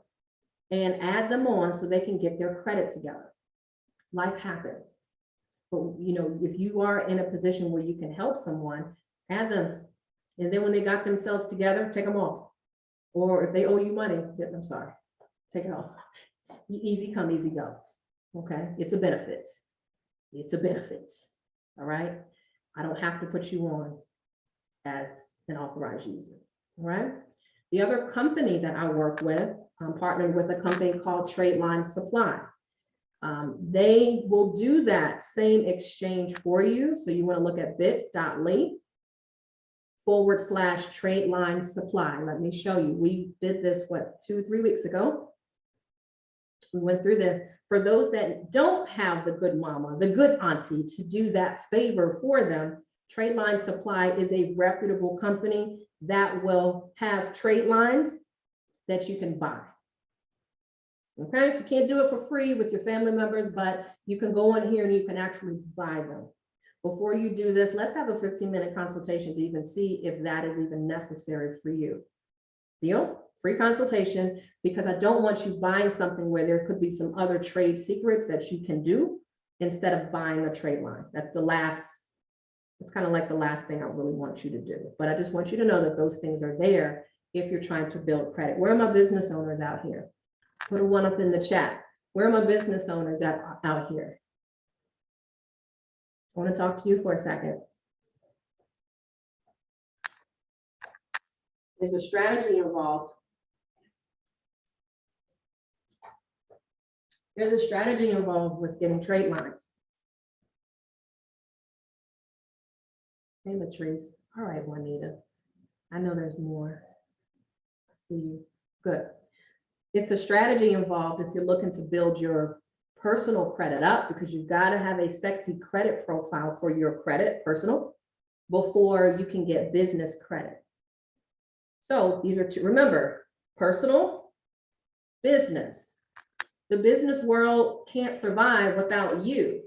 [SPEAKER 1] and add them on so they can get their credit together. Life happens. But you know, if you are in a position where you can help someone, add them. And then when they got themselves together, take them off. Or if they owe you money, I'm sorry, take it off. Easy come, easy go. Okay, it's a benefit. It's a benefit. All right. I don't have to put you on as an authorized user. All right. The other company that I work with, I'm partnered with a company called Streamline Supply. They will do that same exchange for you. So you want to look at bit.ly/Streamline Supply. Let me show you. We did this, what, 2-3 weeks ago. We went through this. For those that don't have the good mama, the good auntie to do that favor for them, Streamline Supply is a reputable company that will have trade lines that you can buy. Okay, you can't do it for free with your family members, but you can go on here and you can actually buy them. Before you do this, let's have a 15-minute consultation to even see if that is even necessary for you. Deal? Free consultation, because I don't want you buying something where there could be some other trade secrets that you can do instead of buying a trade line. That's the last, it's kind of like the last thing I really want you to do. But I just want you to know that those things are there if you're trying to build credit. Where are my business owners out here? Put a one up in the chat. Where are my business owners out here? I want to talk to you for a second. There's a strategy involved. There's a strategy involved with getting trade lines. Hey, Latrice. All right, Juanita. I know there's more. I see you. Good. It's a strategy involved if you're looking to build your personal credit up, because you've got to have a sexy credit profile for your credit, personal, before you can get business credit. So these are two, remember, personal, business. The business world can't survive without you.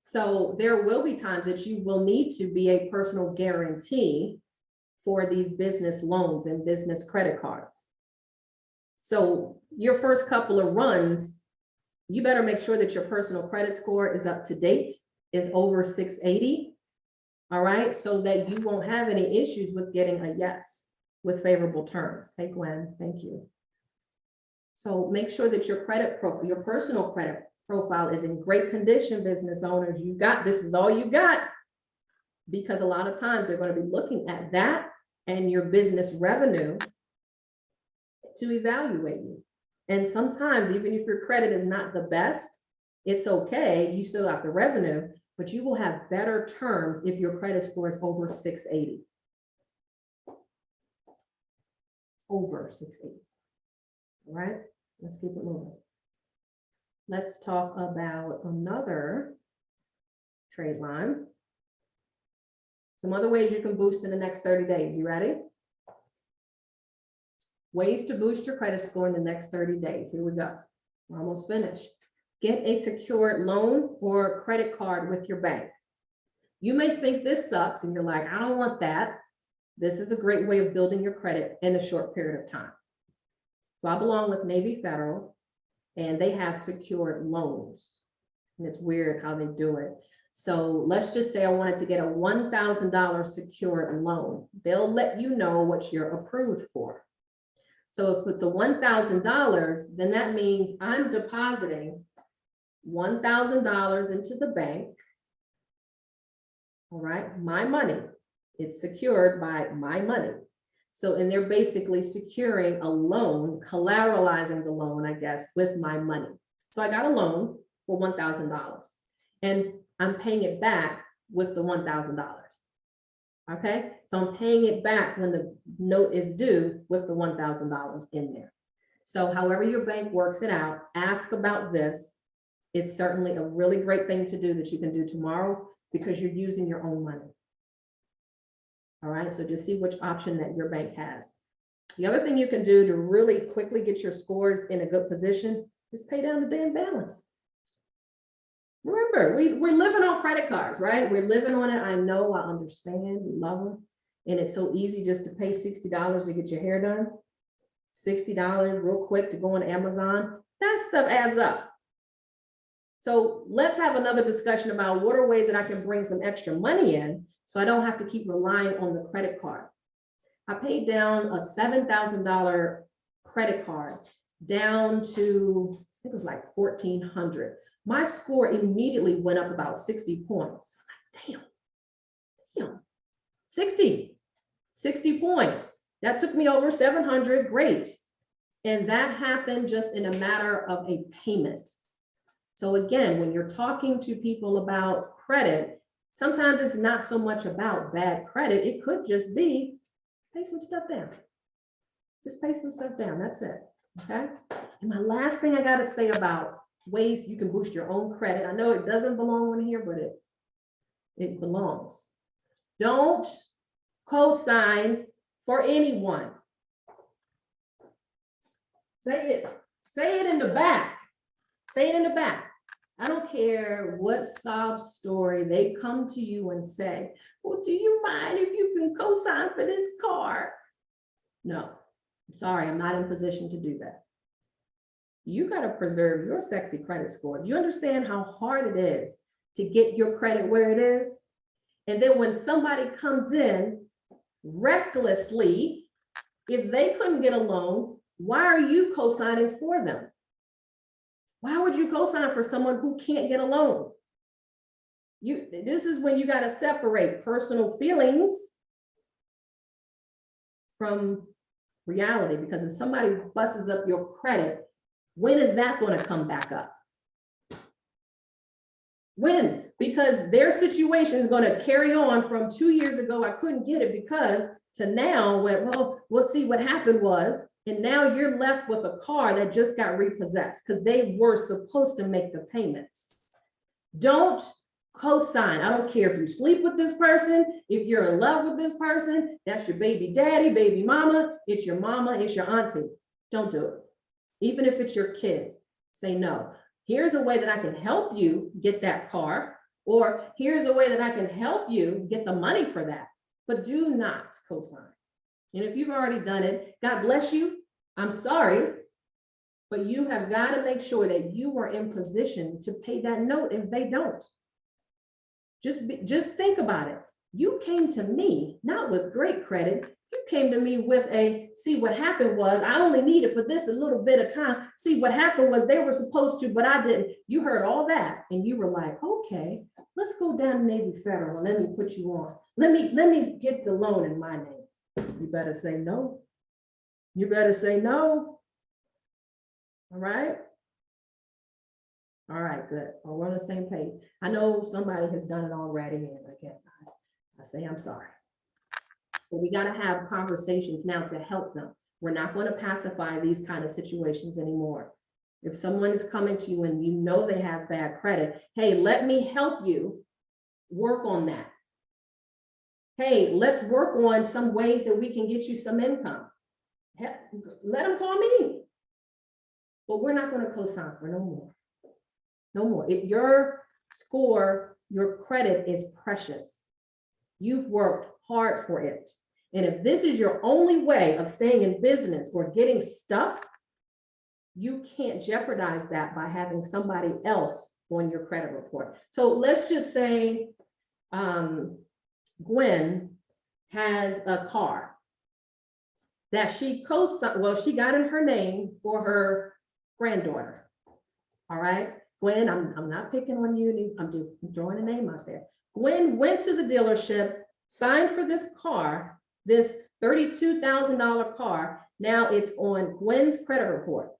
[SPEAKER 1] So there will be times that you will need to be a personal guarantee for these business loans and business credit cards. So your first couple of runs, you better make sure that your personal credit score is up to date, is over 680. All right, so that you won't have any issues with getting a yes with favorable terms. Hey, Gwen, thank you. So make sure that your credit profile, your personal credit profile is in great condition, business owners. You've got, this is all you got, because a lot of times they're going to be looking at that and your business revenue to evaluate you. And sometimes, even if your credit is not the best, it's okay. You still have the revenue, but you will have better terms if your credit score is over 680. Over 680. All right, let's keep it moving. Let's talk about another trade line. Some other ways you can boost in the next 30 days. You ready? Ways to boost your credit score in the next 30 days. Here we go. We're almost finished. Get a secured loan or credit card with your bank. You may think this sucks and you're like, I don't want that. This is a great way of building your credit in a short period of time. So I belong with Navy Federal, and they have secured loans. And it's weird how they do it. So let's just say I wanted to get a $1,000 secured loan. They'll let you know what you're approved for. So if it's a $1,000, then that means I'm depositing $1,000 into the bank. All right, my money. It's secured by my money. So, and they're basically securing a loan, collateralizing the loan, I guess, with my money. So I got a loan for $1,000 and I'm paying it back with the $1,000. Okay, so I'm paying it back when the note is due with the $1,000 in there. So however your bank works it out, ask about this. It's certainly a really great thing to do that you can do tomorrow because you're using your own money. All right, so just see which option that your bank has. The other thing you can do to really quickly get your scores in a good position is pay down the damn balance. Remember, we're living on credit cards, right? We're living on it. I know, I understand, we love them. And it's so easy just to pay $60 to get your hair done. $60 real quick to go on Amazon. That stuff adds up. So let's have another discussion about what are ways that I can bring some extra money in so I don't have to keep relying on the credit card. I paid down a $7,000 credit card down to, I think it was like 1,400. My score immediately went up about 60 points. Damn, 60 points. That took me over 700, great. And that happened just in a matter of a payment. So again, when you're talking to people about credit, sometimes it's not so much about bad credit. It could just be pay some stuff down. Just pay some stuff down, that's it, okay? And my last thing I gotta say about ways you can boost your own credit, I know it doesn't belong in here, but it belongs. Don't co-sign for anyone. Say it in the back. Say it in the back. I don't care what sob story they come to you and say, well, do you mind if you can co-sign for this car? No, I'm sorry, I'm not in position to do that. You got to preserve your sexy credit score. Do you understand how hard it is to get your credit where it is? And then when somebody comes in recklessly, if they couldn't get a loan, why are you co-signing for them? Why would you co-sign for someone who can't get a loan? This is when you got to separate personal feelings from reality, because if somebody busses up your credit, when is that going to come back up? When? Because their situation is going to carry on from 2 years ago, I couldn't get it because, to now, well, we'll see what happened was, and now you're left with a car that just got repossessed because they were supposed to make the payments. Don't co-sign. I don't care if you sleep with this person, if you're in love with this person, that's your baby daddy, baby mama, it's your mama, it's your auntie. Don't do it. Even if it's your kids, say no. Here's a way that I can help you get that car, or here's a way that I can help you get the money for that, but do not co-sign. And if you've already done it, God bless you. I'm sorry, but you have got to make sure that you are in position to pay that note if they don't. Just think about it. You came to me, not with great credit. You came to me with see what happened was, I only needed for this a little bit of time. See what happened was they were supposed to, but I didn't. You heard all that and you were like, okay, let's go down to Navy Federal and let me put you on. Let me get the loan in my name. You better say no. You better say no. All right. All right, good. We're on the same page. I know somebody has done it already, and again, I say I'm sorry. But we got to have conversations now to help them. We're not going to pacify these kind of situations anymore. If someone is coming to you and you know they have bad credit, hey, let me help you work on that. Hey, let's work on some ways that we can get you some income. Let them call me. But we're not going to co-sign for no more. No more. If your score, your credit is precious. You've worked hard for it. And if this is your only way of staying in business or getting stuff, you can't jeopardize that by having somebody else on your credit report. So let's just say Gwen has a car that she she got in her name for her granddaughter. All right, Gwen, I'm not picking on you. I'm just throwing a name out there. Gwen went to the dealership, signed for this car, this $32,000 car. Now it's on Gwen's credit report.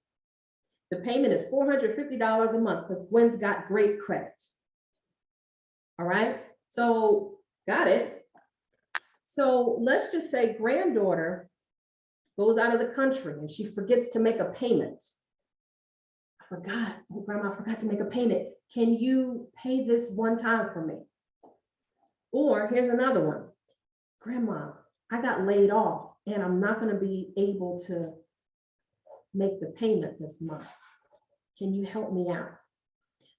[SPEAKER 1] The payment is $450 a month because Gwen's got great credit. All right, so got it. So let's just say granddaughter goes out of the country and she forgets to make a payment. Grandma, I forgot to make a payment. Can you pay this one time for me? Or here's another one. Grandma, I got laid off and I'm not going to be able to make the payment this month. Can you help me out?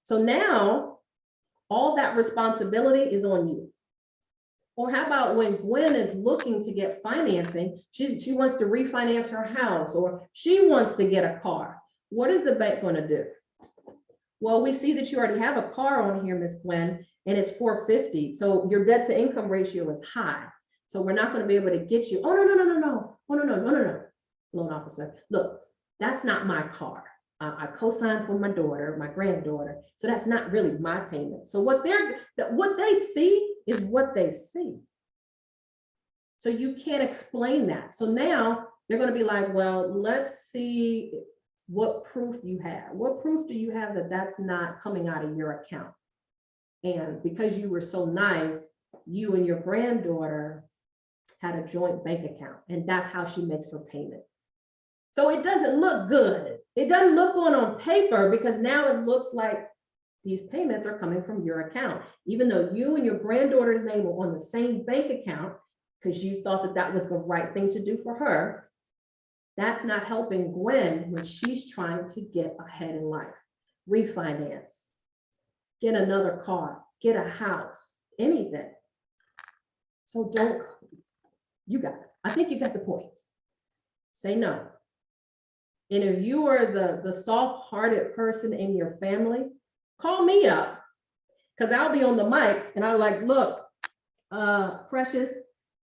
[SPEAKER 1] So now all that responsibility is on you. Or how about when Gwen is looking to get financing, she wants to refinance her house, or she wants to get a car. What is the bank going to do? Well, we see that you already have a car on here, Miss Gwen, and it's 450. So your debt to income ratio is high. So we're not going to be able to get you. Oh, no. Loan officer, look, that's not my car. I co-signed for my daughter, my granddaughter. So that's not really my payment. So what they see is what they see. So you can't explain that. So now they're going to be like, well, let's see what proof you have. What proof do you have that that's not coming out of your account? And because you were so nice, you and your granddaughter had a joint bank account, and that's how she makes her payment. So it doesn't look good. It doesn't look good on paper, because now it looks like these payments are coming from your account, even though you and your granddaughter's name are on the same bank account because you thought that that was the right thing to do for her. That's not helping Gwen when she's trying to get ahead in life. Refinance, get another car, get a house, anything. So you got it. I think you got the point. Say no. And if you are the soft-hearted person in your family, call me up, because I'll be on the mic and I'm like, look, Precious,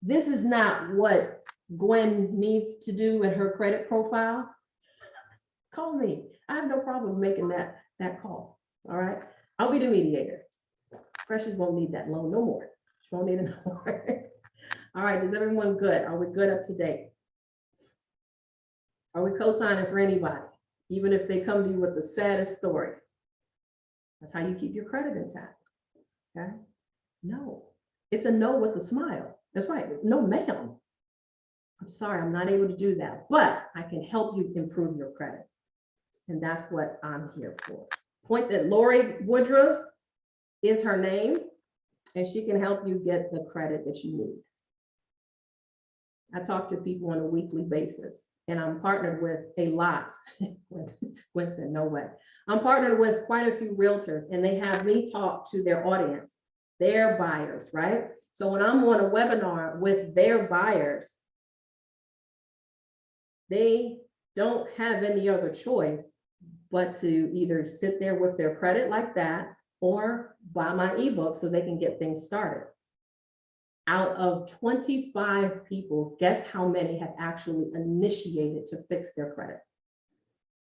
[SPEAKER 1] this is not what Gwen needs to do in her credit profile. Call me. I have no problem making that call. All right. I'll be the mediator. Precious won't need that loan no more. She won't need it no more. All right. Is everyone good? Are we good up to date? Are we co-signing for anybody, even if they come to you with the saddest story? That's how you keep your credit intact. Okay. No, it's a no with a smile. That's right. No, ma'am. I'm sorry, I'm not able to do that, but I can help you improve your credit. And that's what I'm here for. Point that Lorie Woodruff is her name, and she can help you get the credit that you need. I talk to people on a weekly basis, and I'm partnered with a lot. Gwen said, no way. I'm partnered with quite a few realtors, and they have me talk to their audience, their buyers, right? So when I'm on a webinar with their buyers, they don't have any other choice but to either sit there with their credit like that or buy my ebook so they can get things started. Out of 25 people, guess how many have actually initiated to fix their credit?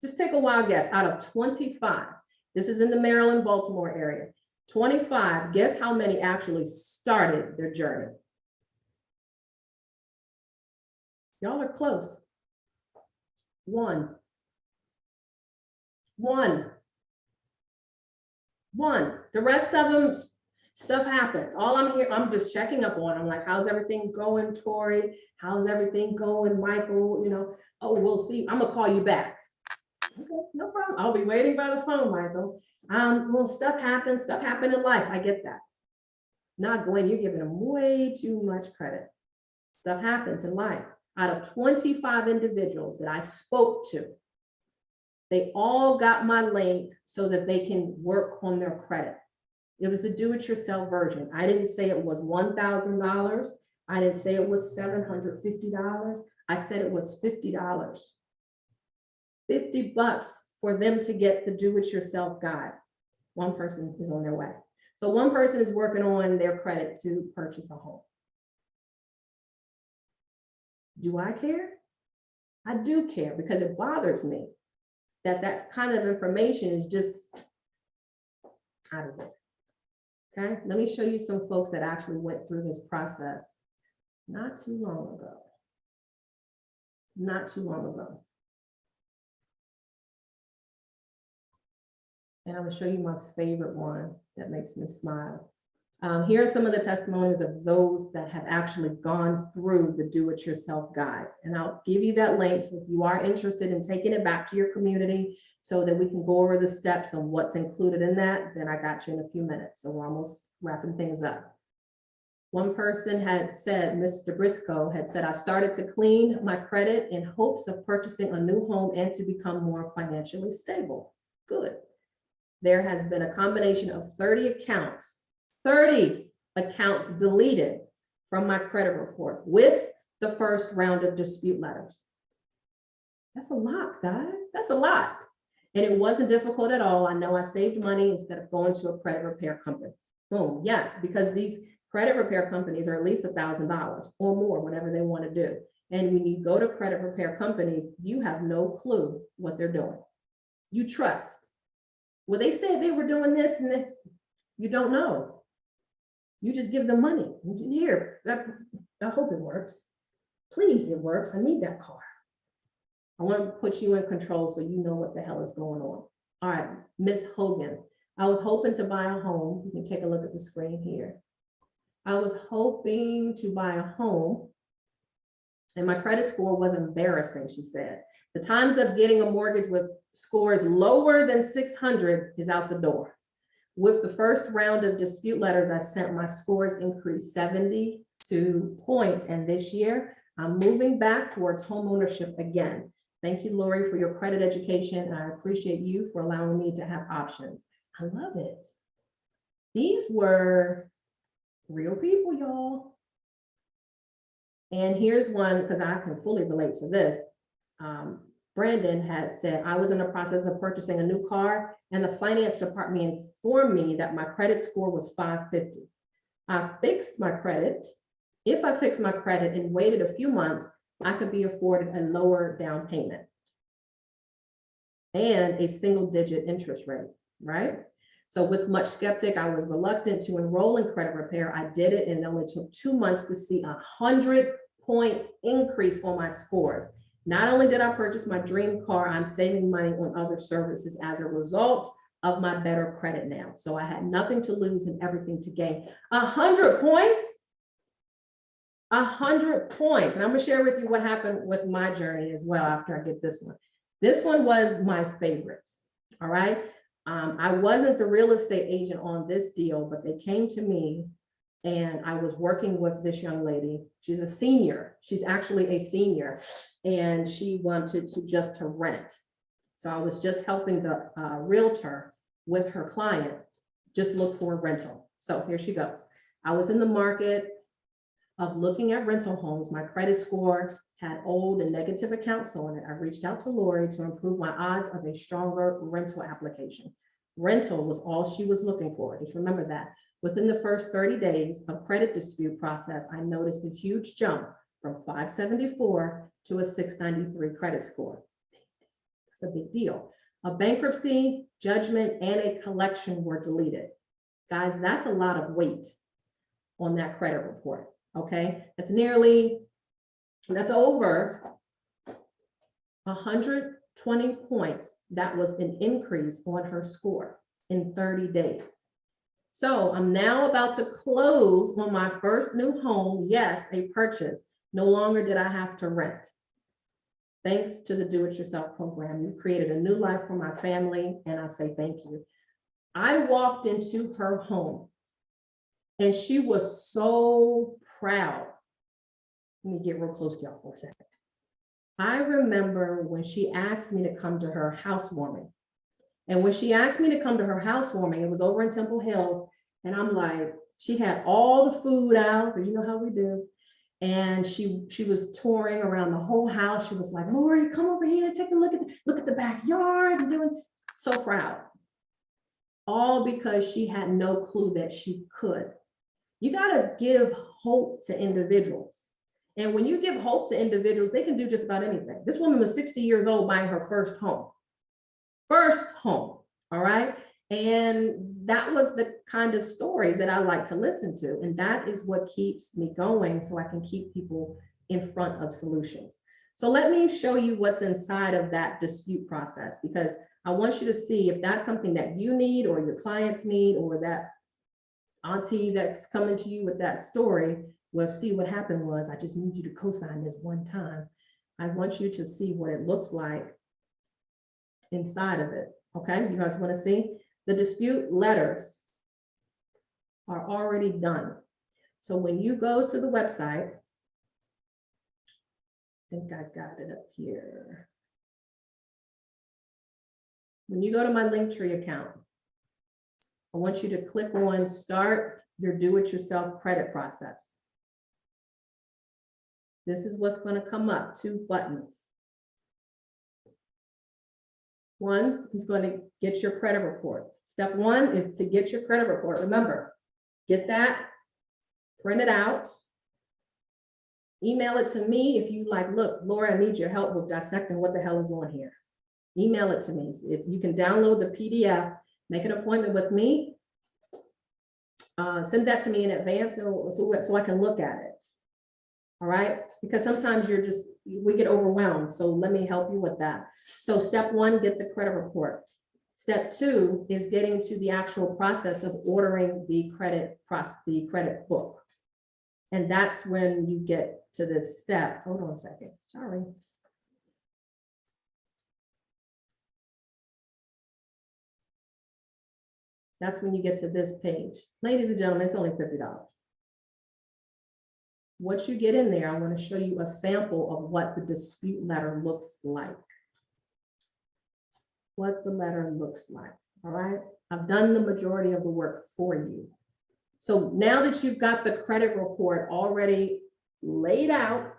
[SPEAKER 1] Just take a wild guess. Out of 25, this is in the Maryland, Baltimore area, 25, guess how many actually started their journey? Y'all are close. One. The rest of them, stuff happens. All I'm here, I'm just checking up on. I'm like, how's everything going, Tori? How's everything going, Michael? You know, oh, we'll see. I'm gonna call you back. Okay, no problem. I'll be waiting by the phone, Michael. Well, stuff happens. Stuff happened in life. I get that. Not Gwen, you're giving them way too much credit. Stuff happens in life. Out of 25 individuals that I spoke to, they all got my link so that they can work on their credit. It was a do-it-yourself version. I didn't say it was $1,000. I didn't say it was $750. I said it was $50. $50 for them to get the do-it-yourself guide. One person is on their way. So one person is working on their credit to purchase a home. Do I care? I do care, because it bothers me that that kind of information is just out of it. Okay, let me show you some folks that actually went through this process not too long ago. Not too long ago. And I'm gonna show you my favorite one that makes me smile. Here are some of the testimonies of those that have actually gone through the do-it-yourself guide. And I'll give you that link. So if you are interested in taking it back to your community so that we can go over the steps on what's included in that, then I got you in a few minutes. So we're almost wrapping things up. One person had said, Mr. Briscoe had said, I started to clean my credit in hopes of purchasing a new home and to become more financially stable. Good. there has been a combination of 30 accounts deleted from my credit report with the first round of dispute letters. That's a lot, guys. That's a lot. And it wasn't difficult at all. I know I saved money instead of going to a credit repair company. Boom, yes, because these credit repair companies are at least $1,000 or more, whatever they want to do. And when you go to credit repair companies, you have no clue what they're doing. You trust. Well, they said they were doing this and this. You don't know. You just give them money. Here, I hope it works. Please, it works. I need that car. I want to put you in control so you know what the hell is going on. All right, Miss Hogan. I was hoping to buy a home. You can take a look at the screen here. I was hoping to buy a home and my credit score was embarrassing, she said. The times of getting a mortgage with scores lower than 600 is out the door. With the first round of dispute letters I sent, my scores increased 72 points. And this year, I'm moving back towards home ownership again. Thank you, Lorie, for your credit education. I appreciate you for allowing me to have options. I love it. These were real people, y'all. And here's one, because I can fully relate to this. Brandon had said, I was in the process of purchasing a new car and the finance department informed me that my credit score was 550. I fixed my credit. If I fixed my credit and waited a few months, I could be afforded a lower down payment and a single-digit interest rate, right? So with much skeptic, I was reluctant to enroll in credit repair. I did it and it only took 2 months to see a 100-point increase on my scores. Not only did I purchase my dream car, I'm saving money on other services as a result of my better credit now. So I had nothing to lose and everything to gain. 100 points? 100 points. And I'm gonna share with you what happened with my journey as well after I get this one. This one was my favorite, all right? I wasn't the real estate agent on this deal, but they came to me and I was working with this young lady. She's a senior. She's actually a senior and she wanted to rent. So I was just helping the realtor with her client just look for a rental. So here she goes. I was in the market of looking at rental homes. My credit score had old and negative accounts on it. I reached out to Lorie to improve my odds of a stronger rental application. Rental was all she was looking for. Just remember that. Within the first 30 days of credit dispute process, I noticed a huge jump from 574 to a 693 credit score. That's a big deal. A bankruptcy, judgment, and a collection were deleted. Guys, that's a lot of weight on that credit report, okay? That's over 120 points. That was an increase on her score in 30 days. So I'm now about to close on my first new home. Yes, a purchase. No longer did I have to rent. Thanks to the do-it-yourself program, you created a new life for my family, and I say thank you. I walked into her home, and she was so proud. Let me get real close to y'all for a second. I remember when she asked me to come to her housewarming. And when she asked me to come to her housewarming, it was over in Temple Hills. And I'm like, she had all the food out, because you know how we do. And she was touring around the whole house. She was like, Lorie, come over here, take a look at the backyard. And doing so proud. All because she had no clue that she could. You gotta give hope to individuals. And when you give hope to individuals, they can do just about anything. This woman was 60 years old buying her first home. First home, all right? And that was the kind of stories that I like to listen to. And that is what keeps me going so I can keep people in front of solutions. So let me show you what's inside of that dispute process, because I want you to see if that's something that you need or your clients need, or that auntie that's coming to you with that story. Well, see, what happened was, I just need you to co-sign this one time. I want you to see what it looks like inside of it. Okay, you guys want to see? The dispute letters are already done. So when you go to the website, I think I got it up here. When you go to my Linktree account, I want you to click on start your do-it-yourself credit process. This is what's going to come up, 2 buttons. One is going to get your credit report. Step 1 is to get your credit report. Remember, get that, print it out, email it to me if you like, look, Laura, I need your help with dissecting what the hell is on here. Email it to me. If you can download the PDF, make an appointment with me, send that to me in advance so I can look at it. All right, because sometimes we get overwhelmed. So let me help you with that. So step 1, get the credit report. Step 2 is getting to the actual process of ordering the credit book. And that's when you get to this step. Hold on a second, sorry. That's when you get to this page. Ladies and gentlemen, it's only $50. What you get in there, I want to show you a sample of what the dispute letter looks like. What the letter looks like, all right? I've done the majority of the work for you. So now that you've got the credit report already laid out,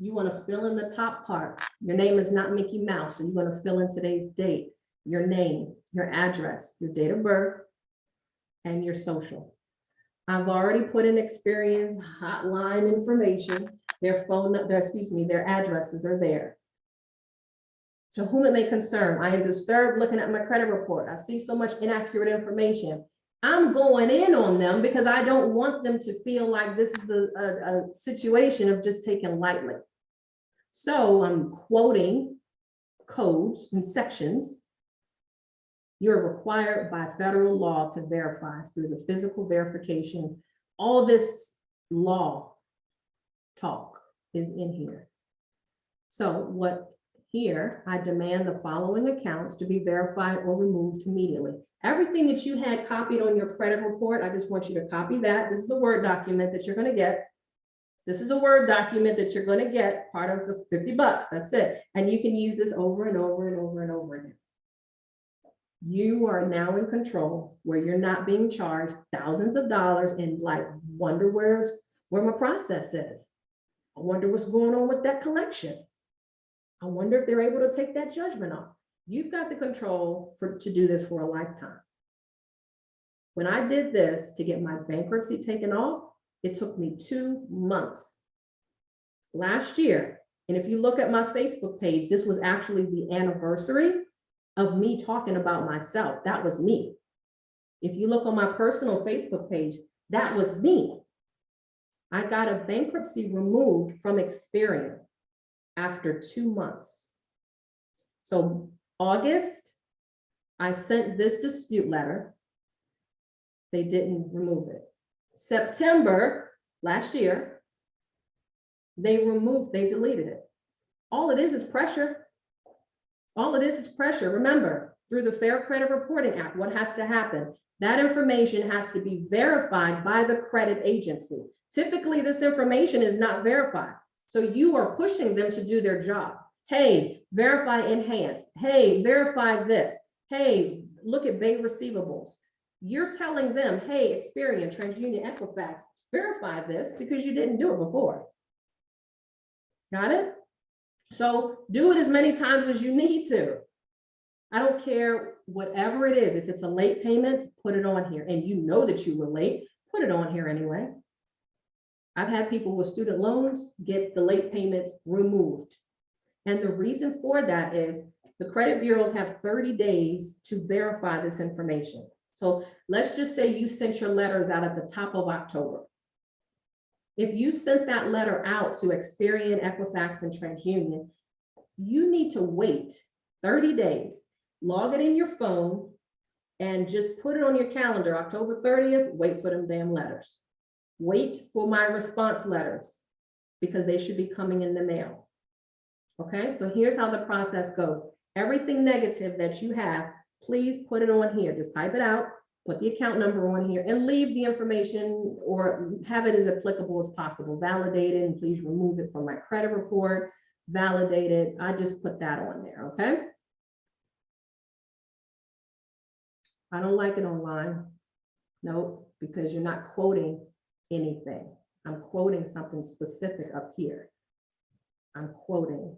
[SPEAKER 1] you want to fill in the top part. Your name is not Mickey Mouse, so you're going to fill in today's date, your name, your address, your date of birth, and your social. I've already put in Experian hotline information. Their addresses are there. To whom it may concern, I am disturbed looking at my credit report. I see so much inaccurate information. I'm going in on them because I don't want them to feel like this is a situation of just taken lightly. So I'm quoting codes and sections. You're required by federal law to verify through the physical verification. All this law talk is in here. So here, I demand the following accounts to be verified or removed immediately. Everything that you had copied on your credit report, I just want you to copy that. This is a Word document that you're going to get. This is a Word document that you're going to get, part of the $50. That's it. And you can use this over and over and over and over again. You are now in control where you're not being charged thousands of dollars and like wonder where my process is. I wonder what's going on with that collection. I wonder if they're able to take that judgment off. You've got the control to do this for a lifetime. When I did this to get my bankruptcy taken off, it took me 2 months. Last year, and if you look at my Facebook page, this was actually the anniversary of me talking about myself. That was me. If you look on my personal Facebook page, that was me. I got a bankruptcy removed from Experian after 2 months. So August, I sent this dispute letter. They didn't remove it. September last year, they deleted it. All it is pressure. All it is pressure. Remember, through the Fair Credit Reporting Act, what has to happen? That information has to be verified by the credit agency. Typically, this information is not verified. So you are pushing them to do their job. Hey, verify enhanced. Hey, verify this. Hey, look at Bay receivables. You're telling them, hey, Experian, TransUnion, Equifax, verify this because you didn't do it before. Got it? So do it as many times as you need to. I don't care whatever it is. If it's a late payment, put it on here. And you know that you were late, put it on here anyway. I've had people with student loans get the late payments removed. And the reason for that is the credit bureaus have 30 days to verify this information. So let's just say you sent your letters out at the top of October. If you sent that letter out to Experian, Equifax, and TransUnion, you need to wait 30 days, log it in your phone, and just put it on your calendar, October 30th, wait for them damn letters. Wait for my response letters because they should be coming in the mail. Okay, so here's how the process goes. Everything negative that you have, please put it on here. Just type it out, put the account number on here, and leave the information or have it as applicable as possible. Validate it, and please remove it from my credit report. Validate it. I just put that on there, okay? I don't like it online. Nope, because you're not quoting anything. I'm quoting something specific up here. I'm quoting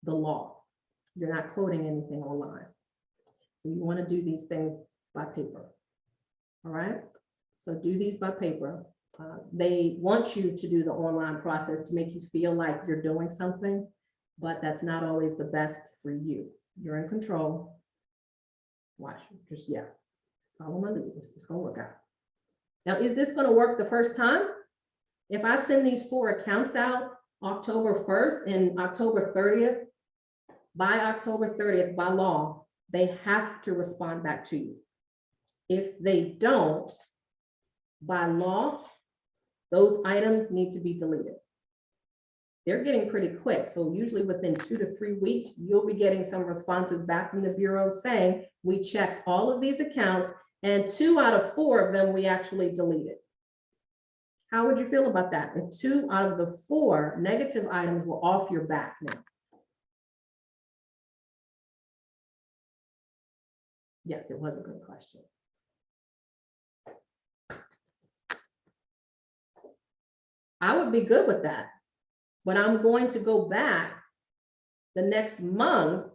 [SPEAKER 1] the law. You're not quoting anything online. So you want to do these things by paper. All right, so do these by paper. They want you to do the online process to make you feel like you're doing something, but that's not always the best for you. You're in control. Watch, just follow my lead. It's gonna work out. Now, is this gonna work the first time? If I send these 4 accounts out October 1st and October 30th, by October 30th, by law, they have to respond back to you. If they don't, by law, those items need to be deleted. They're getting pretty quick. So usually within 2 to 3 weeks, you'll be getting some responses back from the Bureau saying, we checked all of these accounts and 2 out of 4 of them we actually deleted. How would you feel about that? If 2 out of the 4 negative items were off your back now? Yes, it was a good question. I would be good with that, but I'm going to go back the next month.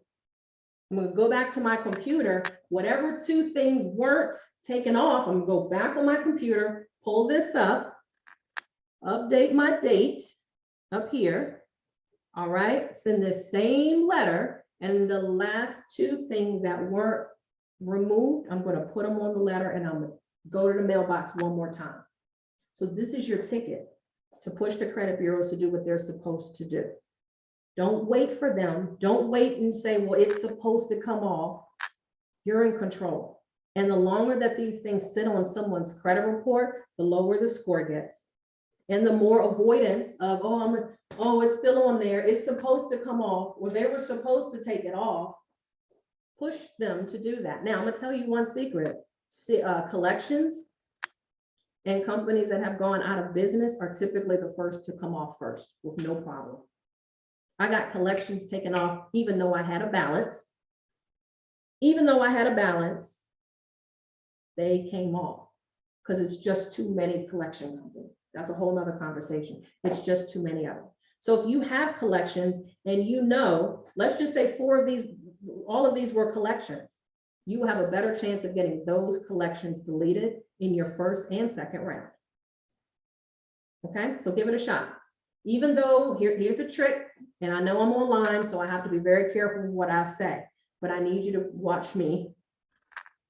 [SPEAKER 1] I'm going to go back to my computer. Whatever 2 things weren't taken off, I'm going to go back on my computer, pull this up, update my date up here. All right, send this same letter, and the last 2 things that weren't removed, I'm going to put them on the letter, and I'm going to go to the mailbox one more time. So this is your ticket to push the credit bureaus to do what they're supposed to do. Don't wait for them. Don't wait and say, well, it's supposed to come off. You're in control. And the longer that these things sit on someone's credit report, the lower the score gets. And the more avoidance of, oh, it's still on there. It's supposed to come off, or they were supposed to take it off. Push them to do that. Now, I'm gonna tell you one secret. Collections and companies that have gone out of business are typically the first to come off first with no problem. I got collections taken off even though I had a balance. Even though I had a balance, they came off because it's just too many collection companies. That's a whole nother conversation. It's just too many of them. So if you have collections and you know, let's just say 4 of these, all of these were collections, you have a better chance of getting those collections deleted in your first and second round. Okay, so give it a shot. Even though, here's the trick, and I know I'm online, so I have to be very careful with what I say, but I need you to watch me.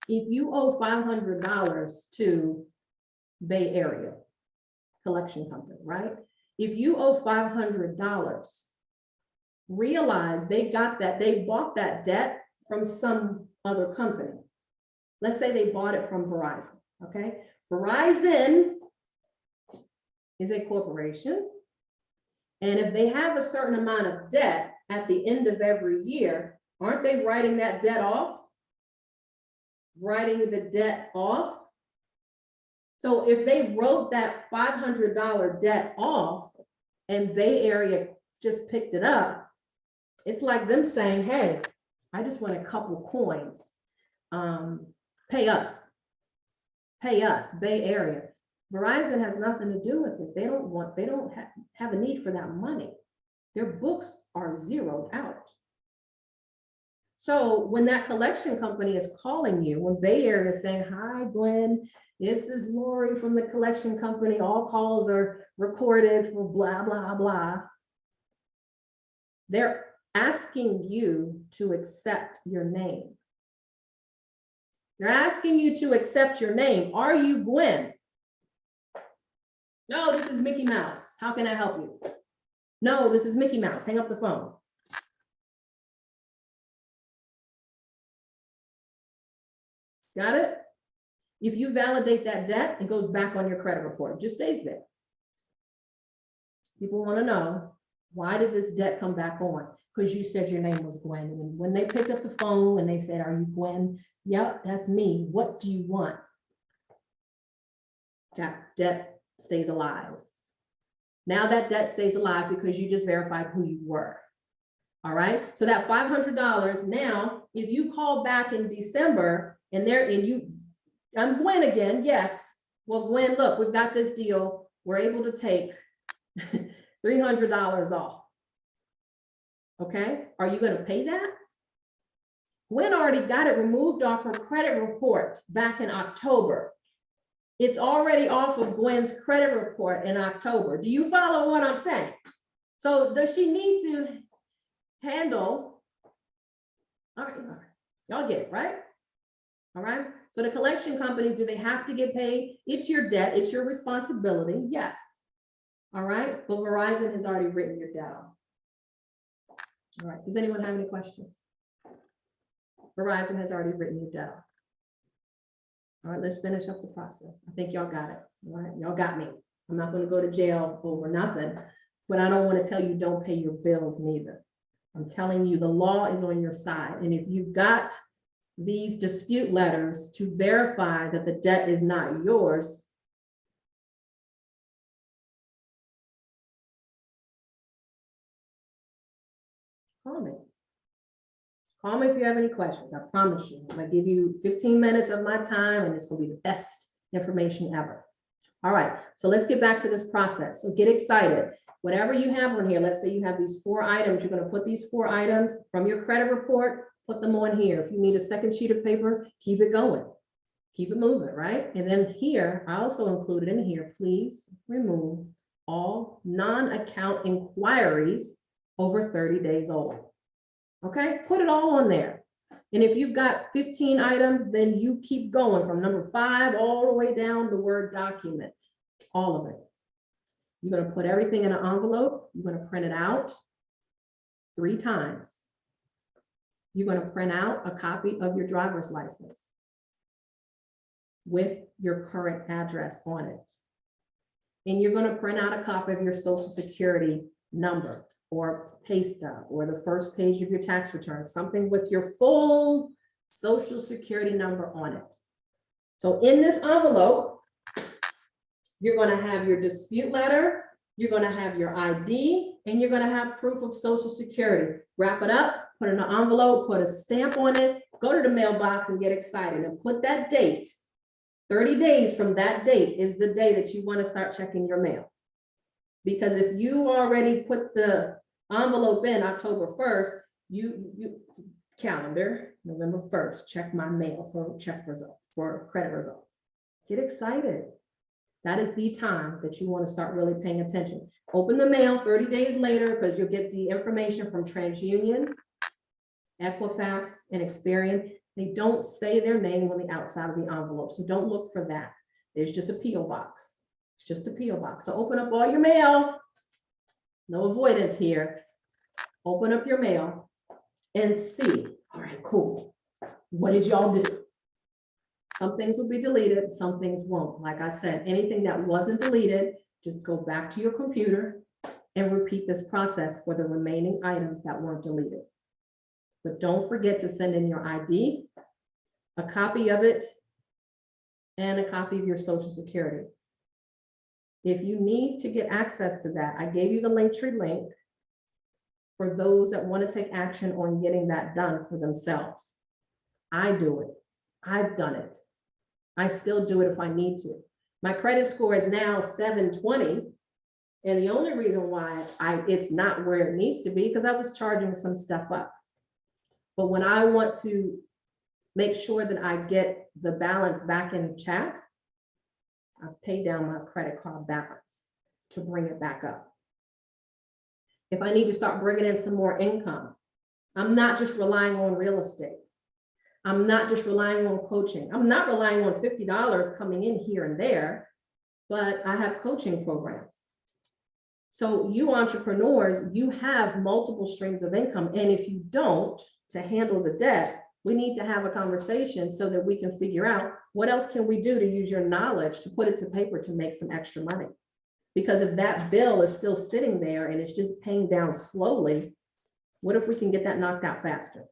[SPEAKER 1] If you owe $500 to Bay Area Collection Company, right? If you owe $500, realize they bought that debt from some other company. Let's say they bought it from Verizon, okay? Verizon is a corporation. And if they have a certain amount of debt at the end of every year, aren't they writing that debt off? Writing the debt off? So if they wrote that $500 debt off and Bay Area just picked it up, it's like them saying, hey, I just want a couple coins. Pay us, Bay Area. Verizon has nothing to do with it. They don't have a need for that money. Their books are zeroed out. So when that collection company is calling you, when Bay Area is saying, hi, Gwen, this is Lorie from the collection company. All calls are recorded for blah, blah, blah. They're asking you to accept your name. They're asking you to accept your name. Are you Gwen? No, this is Mickey Mouse. How can I help you? No, this is Mickey Mouse. Hang up the phone. Got it? If you validate that debt, it goes back on your credit report. It just stays there. People want to know, why did this debt come back on? Because you said your name was Gwen. And when they picked up the phone and they said, are you Gwen? Yep, that's me. What do you want? That debt stays alive. Now that debt stays alive because you just verified who you were. All right. So that $500 now, if you call back in December And I'm Gwen again, yes. Well, Gwen, look, we've got this deal. We're able to take $300 off. Okay, are you gonna pay that? Gwen already got it removed off her credit report back in October. It's already off of Gwen's credit report in October. Do you follow what I'm saying? So does she need to handle? All right, y'all get it, right? All right, so the collection companies, do they have to get paid? It's your debt, it's your responsibility, yes. All right, but Verizon has already written your debt off. All right, does anyone have any questions? Verizon has already written your debt off. All right, let's finish up the process. I think y'all got it. All right, y'all got me. I'm not going to go to jail over nothing, but I don't want to tell you don't pay your bills neither. I'm telling you the law is on your side. And if you've got these dispute letters to verify that the debt is not yours, call me. Call me if you have any questions. I promise you. I'm going to give you 15 minutes of my time, and it's going to be the best information ever. All right, so let's get back to this process. So get excited. Whatever you have on here, let's say you have these 4 items, you're going to put these 4 items from your credit report, put them on here. If you need a second sheet of paper, keep it going. Keep it moving, right? And then here, I also included in here, please remove all non-account inquiries over 30 days old. Okay, put it all on there. And if you've got 15 items, then you keep going from number 5 all the way down the Word document, all of it. You're going to put everything in an envelope. You're going to print it out 3 times. You're going to print out a copy of your driver's license with your current address on it. And you're going to print out a copy of your Social Security number or pay stub or the first page of your tax return, something with your full Social Security number on it. So in this envelope, you're going to have your dispute letter, you're going to have your ID, and you're going to have proof of Social Security. Wrap it up, put it in an envelope, put a stamp on it, go to the mailbox and get excited and put that date. 30 days from that date is the day that you want to start checking your mail. Because if you already put the envelope in October 1st, you calendar, November 1st, check my mail for check results, for credit results. Get excited. That is the time that you want to start really paying attention. Open the mail 30 days later because you'll get the information from TransUnion, Equifax, and Experian. They don't say their name on the outside of the envelope, so don't look for that. There's just a P.O. box. It's just a P.O. box. So open up all your mail. No avoidance here. Open up your mail and see. All right, cool. What did y'all do? Some things will be deleted, some things won't. Like I said, anything that wasn't deleted, just go back to your computer and repeat this process for the remaining items that weren't deleted. But don't forget to send in your ID, a copy of it, and a copy of your Social Security. If you need to get access to that, I gave you the Linktree link for those that want to take action on getting that done for themselves. I do it. I've done it. I still do it if I need to. My credit score is now 720. And the only reason why it's not where it needs to be because I was charging some stuff up. But when I want to make sure that I get the balance back in check, I pay down my credit card balance to bring it back up. If I need to start bringing in some more income, I'm not just relying on real estate. I'm not just relying on coaching. I'm not relying on $50 coming in here and there, but I have coaching programs. So you entrepreneurs, you have multiple streams of income. And if you don't, to handle the debt, we need to have a conversation so that we can figure out what else can we do to use your knowledge to put it to paper to make some extra money. Because if that bill is still sitting there and it's just paying down slowly, what if we can get that knocked out faster?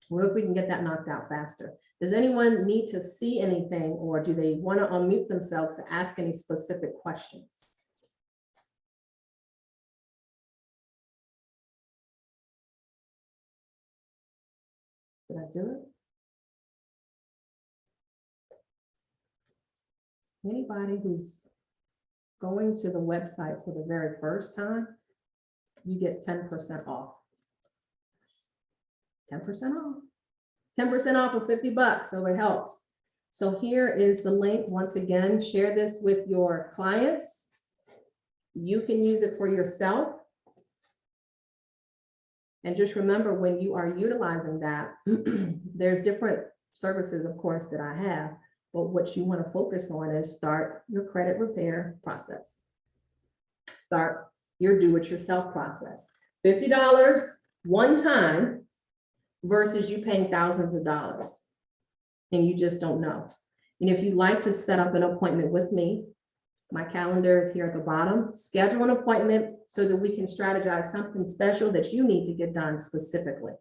[SPEAKER 1] What if we can get that knocked out faster? Does anyone need to see anything or do they want to unmute themselves to ask any specific questions? Did I do it? Anybody who's going to the website for the very first time, you get 10% off. 10% off. 10% off of $50, so it helps. So here is the link. Once again, share this with your clients. You can use it for yourself. And just remember, when you are utilizing that, there's different services, of course, that I have, but what you want to focus on is start your credit repair process. Start your do-it-yourself process. $50 one time versus you paying thousands of dollars and you just don't know. And if you'd like to set up an appointment with me, my calendar is here at the bottom. Schedule an appointment so that we can strategize something special that you need to get done specifically.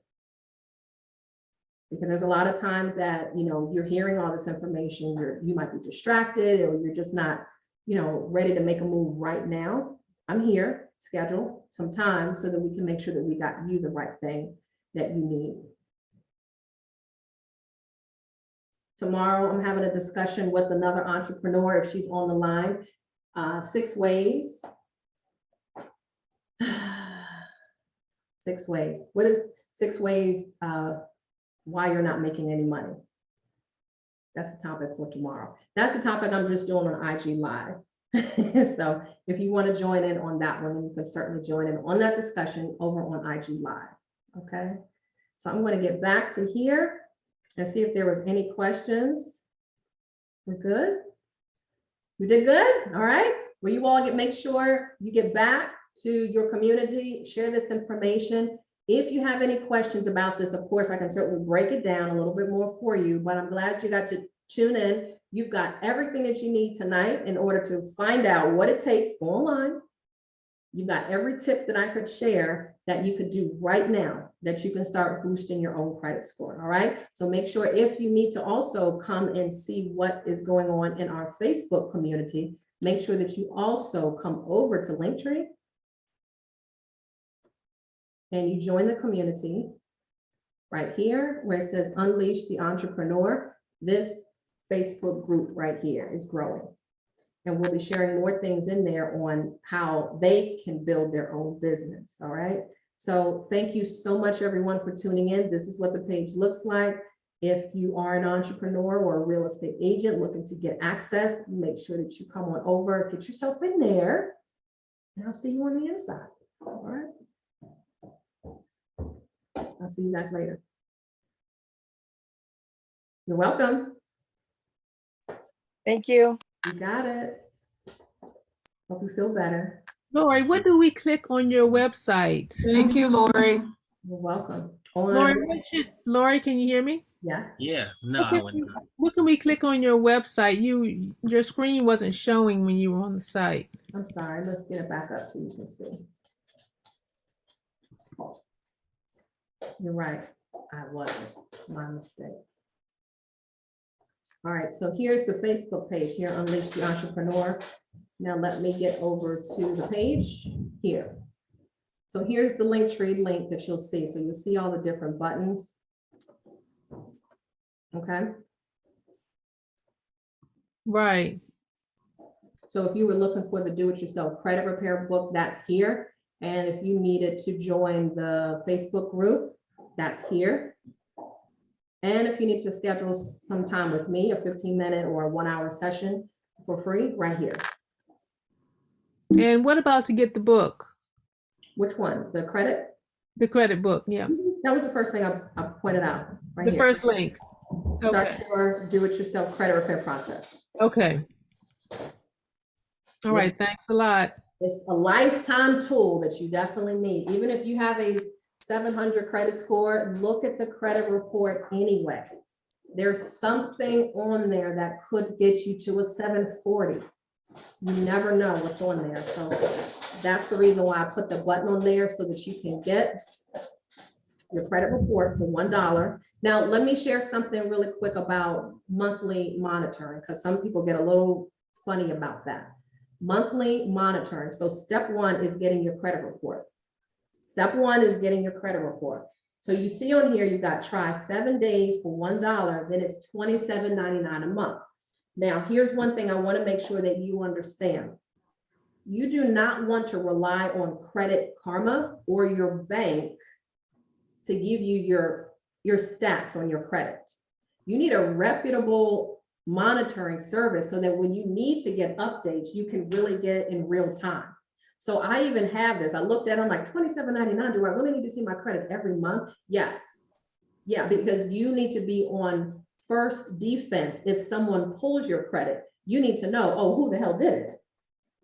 [SPEAKER 1] Because there's a lot of times that, you're hearing all this information, you might be distracted, or you're just not, ready to make a move right now. I'm here, schedule some time so that we can make sure that we got you the right thing that you need. Tomorrow, I'm having a discussion with another entrepreneur, if she's on the line. 6 ways. 6 ways. What is 6 ways why you're not making any money? That's the topic for tomorrow. That's the topic I'm just doing on IG Live. So if you want to join in on that one, you can certainly join in on that discussion over on IG Live. Okay. So I'm going to get back to here and see if there was any questions. We're good. We did good. All right. Well, you all make sure you get back to your community, share this information. If you have any questions about this, of course, I can certainly break it down a little bit more for you, but I'm glad you got to tune in. You've got everything that you need tonight in order to find out what it takes online. You've got every tip that I could share that you could do right now that you can start boosting your own credit score. All right. So make sure, if you need to also come and see what is going on in our Facebook community, make sure that you also come over to Linktree and you join the community right here where it says Unleash the Entrepreneur. This Facebook group right here is growing. And we'll be sharing more things in there on how they can build their own business. All right. So thank you so much, everyone, for tuning in. This is what the page looks like. If you are an entrepreneur or a real estate agent looking to get access, make sure that you come on over, get yourself in there, and I'll see you on the inside. All right. I'll see you guys later. You're welcome.
[SPEAKER 2] Thank you.
[SPEAKER 1] You got it. Hope you feel better.
[SPEAKER 4] Lorie, what do we click on your website?
[SPEAKER 5] Thank you, Lorie.
[SPEAKER 1] You're welcome.
[SPEAKER 4] Lorie, can you hear me?
[SPEAKER 1] Yes.
[SPEAKER 3] Yeah, no, I wouldn't.
[SPEAKER 4] What can we click on your website? Your screen wasn't showing when you were on the site.
[SPEAKER 1] I'm sorry. Let's get it back up so you can see. You're right. I wasn't. My mistake. All right. So here's the Facebook page here, Unleash the Entrepreneur. Now let me get over to the page here. So here's the Linktree link that you'll see. So you'll see all the different buttons. Okay.
[SPEAKER 4] Right.
[SPEAKER 1] So if you were looking for the do-it-yourself credit repair book, that's here. And if you needed to join the Facebook group, that's here. And if you need to schedule some time with me, a 15-minute or a 1-hour session for free, right here.
[SPEAKER 4] And what about to get the book?
[SPEAKER 1] Which one? The credit?
[SPEAKER 4] The credit book, yeah.
[SPEAKER 1] That was the first thing I pointed out right
[SPEAKER 4] The
[SPEAKER 1] here.
[SPEAKER 4] first link.
[SPEAKER 1] Start
[SPEAKER 4] Okay.
[SPEAKER 1] your do-it-yourself credit repair process.
[SPEAKER 4] Okay. All right, thanks a lot.
[SPEAKER 1] It's a lifetime tool that you definitely need. Even if you have a 700 credit score, look at the credit report anyway. There's something on there that could get you to a 740. You never know what's on there. So that's the reason why I put the button on there, so that you can get your credit report for $1. Now, let me share something really quick about monthly monitoring, because some people get a little funny about that. Monthly monitoring. So step 1 is getting your credit report. Step 1 is getting your credit report. So you see on here, you got try 7 days for $1, then it's $27.99 a month. Now, here's one thing I want to make sure that you understand. You do not want to rely on Credit Karma or your bank to give you your stats on your credit. You need a reputable monitoring service so that when you need to get updates, you can really get it in real time. So I even have this. I looked at it, I'm like, $27.99. Do I really need to see my credit every month? Yes. Yeah, because you need to be on first defense. If someone pulls your credit, you need to know, oh, who the hell did it?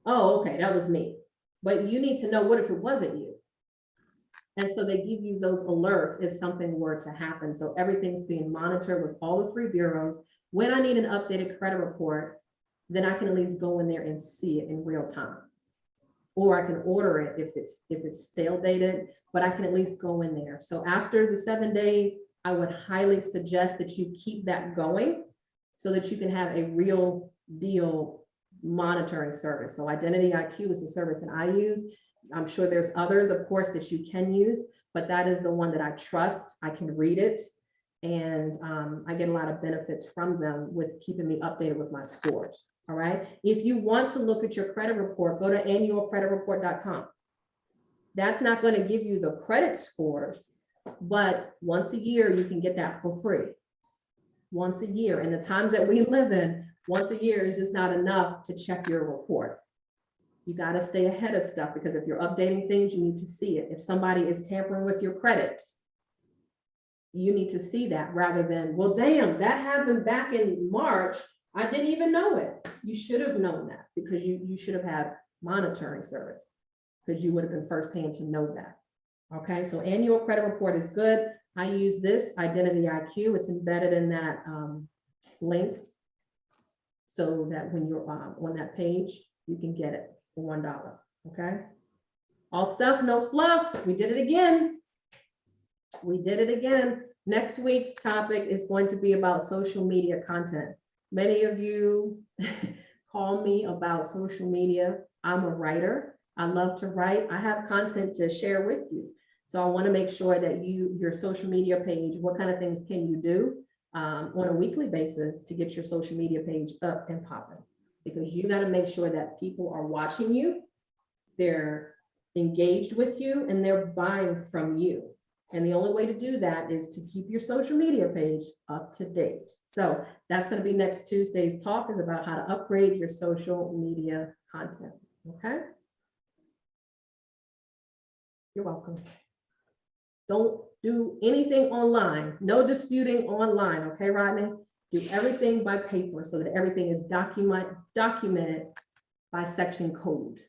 [SPEAKER 1] Oh, okay, that was me. But you need to know, what if it wasn't you? And so they give you those alerts if something were to happen. So everything's being monitored with all the 3 bureaus. When I need an updated credit report, then I can at least go in there and see it in real time. Or I can order it if it's stale dated, but I can at least go in there. So after the 7 days, I would highly suggest that you keep that going so that you can have a real deal monitoring service. So Identity IQ is the service that I use. I'm sure there's others, of course, that you can use, but that is the one that I trust. I can read it, and I get a lot of benefits from them with keeping me updated with my scores. All right. If you want to look at your credit report, go to annualcreditreport.com. That's not going to give you the credit scores, but once a year, you can get that for free. Once a year. And the times that we live in, once a year is just not enough to check your report. You got to stay ahead of stuff, because if you're updating things, you need to see it. If somebody is tampering with your credit, you need to see that, rather than, well, damn, that happened back in March. I didn't even know it. You should have known that, because you should have had monitoring service, because you would have been firsthand to know that. Okay, so annual credit report is good. I use this Identity IQ. It's embedded in that link, so that when you're on that page, you can get it for $1. Okay, all stuff, no fluff. We did it again. We did it again. Next week's topic is going to be about social media content. Many of you call me about social media. I'm a writer. I love to write. I have content to share with you. So I want to make sure that your social media page, what kind of things can you do on a weekly basis to get your social media page up and popping? Because you got to make sure that people are watching you, they're engaged with you, and they're buying from you. And the only way to do that is to keep your social media page up to date. So that's going to be next Tuesday's talk, is about how to upgrade your social media content. Okay. You're welcome. Don't do anything online. No disputing online. Okay, Rodney? Do everything by paper so that everything is documented by section code.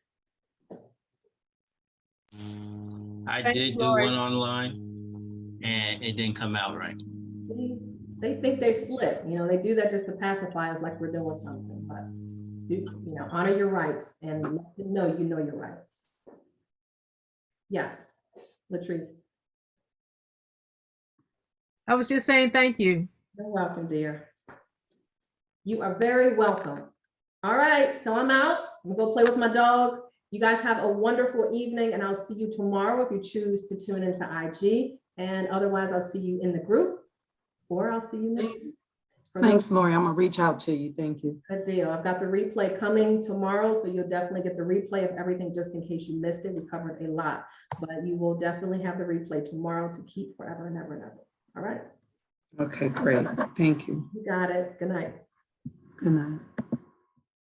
[SPEAKER 3] I
[SPEAKER 4] Thank
[SPEAKER 3] did
[SPEAKER 4] you,
[SPEAKER 3] do
[SPEAKER 4] Lorie.
[SPEAKER 3] one online and it didn't come out right.
[SPEAKER 1] See, they think they're slick. You know, they do that just to pacify us like we're doing something, but honor your rights and let them know you know your rights. Yes, Latrice.
[SPEAKER 4] I was just saying thank you.
[SPEAKER 1] You're welcome, dear. You are very welcome. All right, so I'm out. I'm gonna go play with my dog. You guys have a wonderful evening, and I'll see you tomorrow if you choose to tune into IG. And otherwise, I'll see you in the group, or I'll see you next week.
[SPEAKER 2] Thanks, Lorie. I'm gonna reach out to you. Thank you.
[SPEAKER 1] Good deal. I've got the replay coming tomorrow, so you'll definitely get the replay of everything just in case you missed it. We covered a lot, but you will definitely have the replay tomorrow to keep forever and ever and ever. All right.
[SPEAKER 2] Okay, great. Thank you.
[SPEAKER 1] You got it. Good night.
[SPEAKER 2] Good night.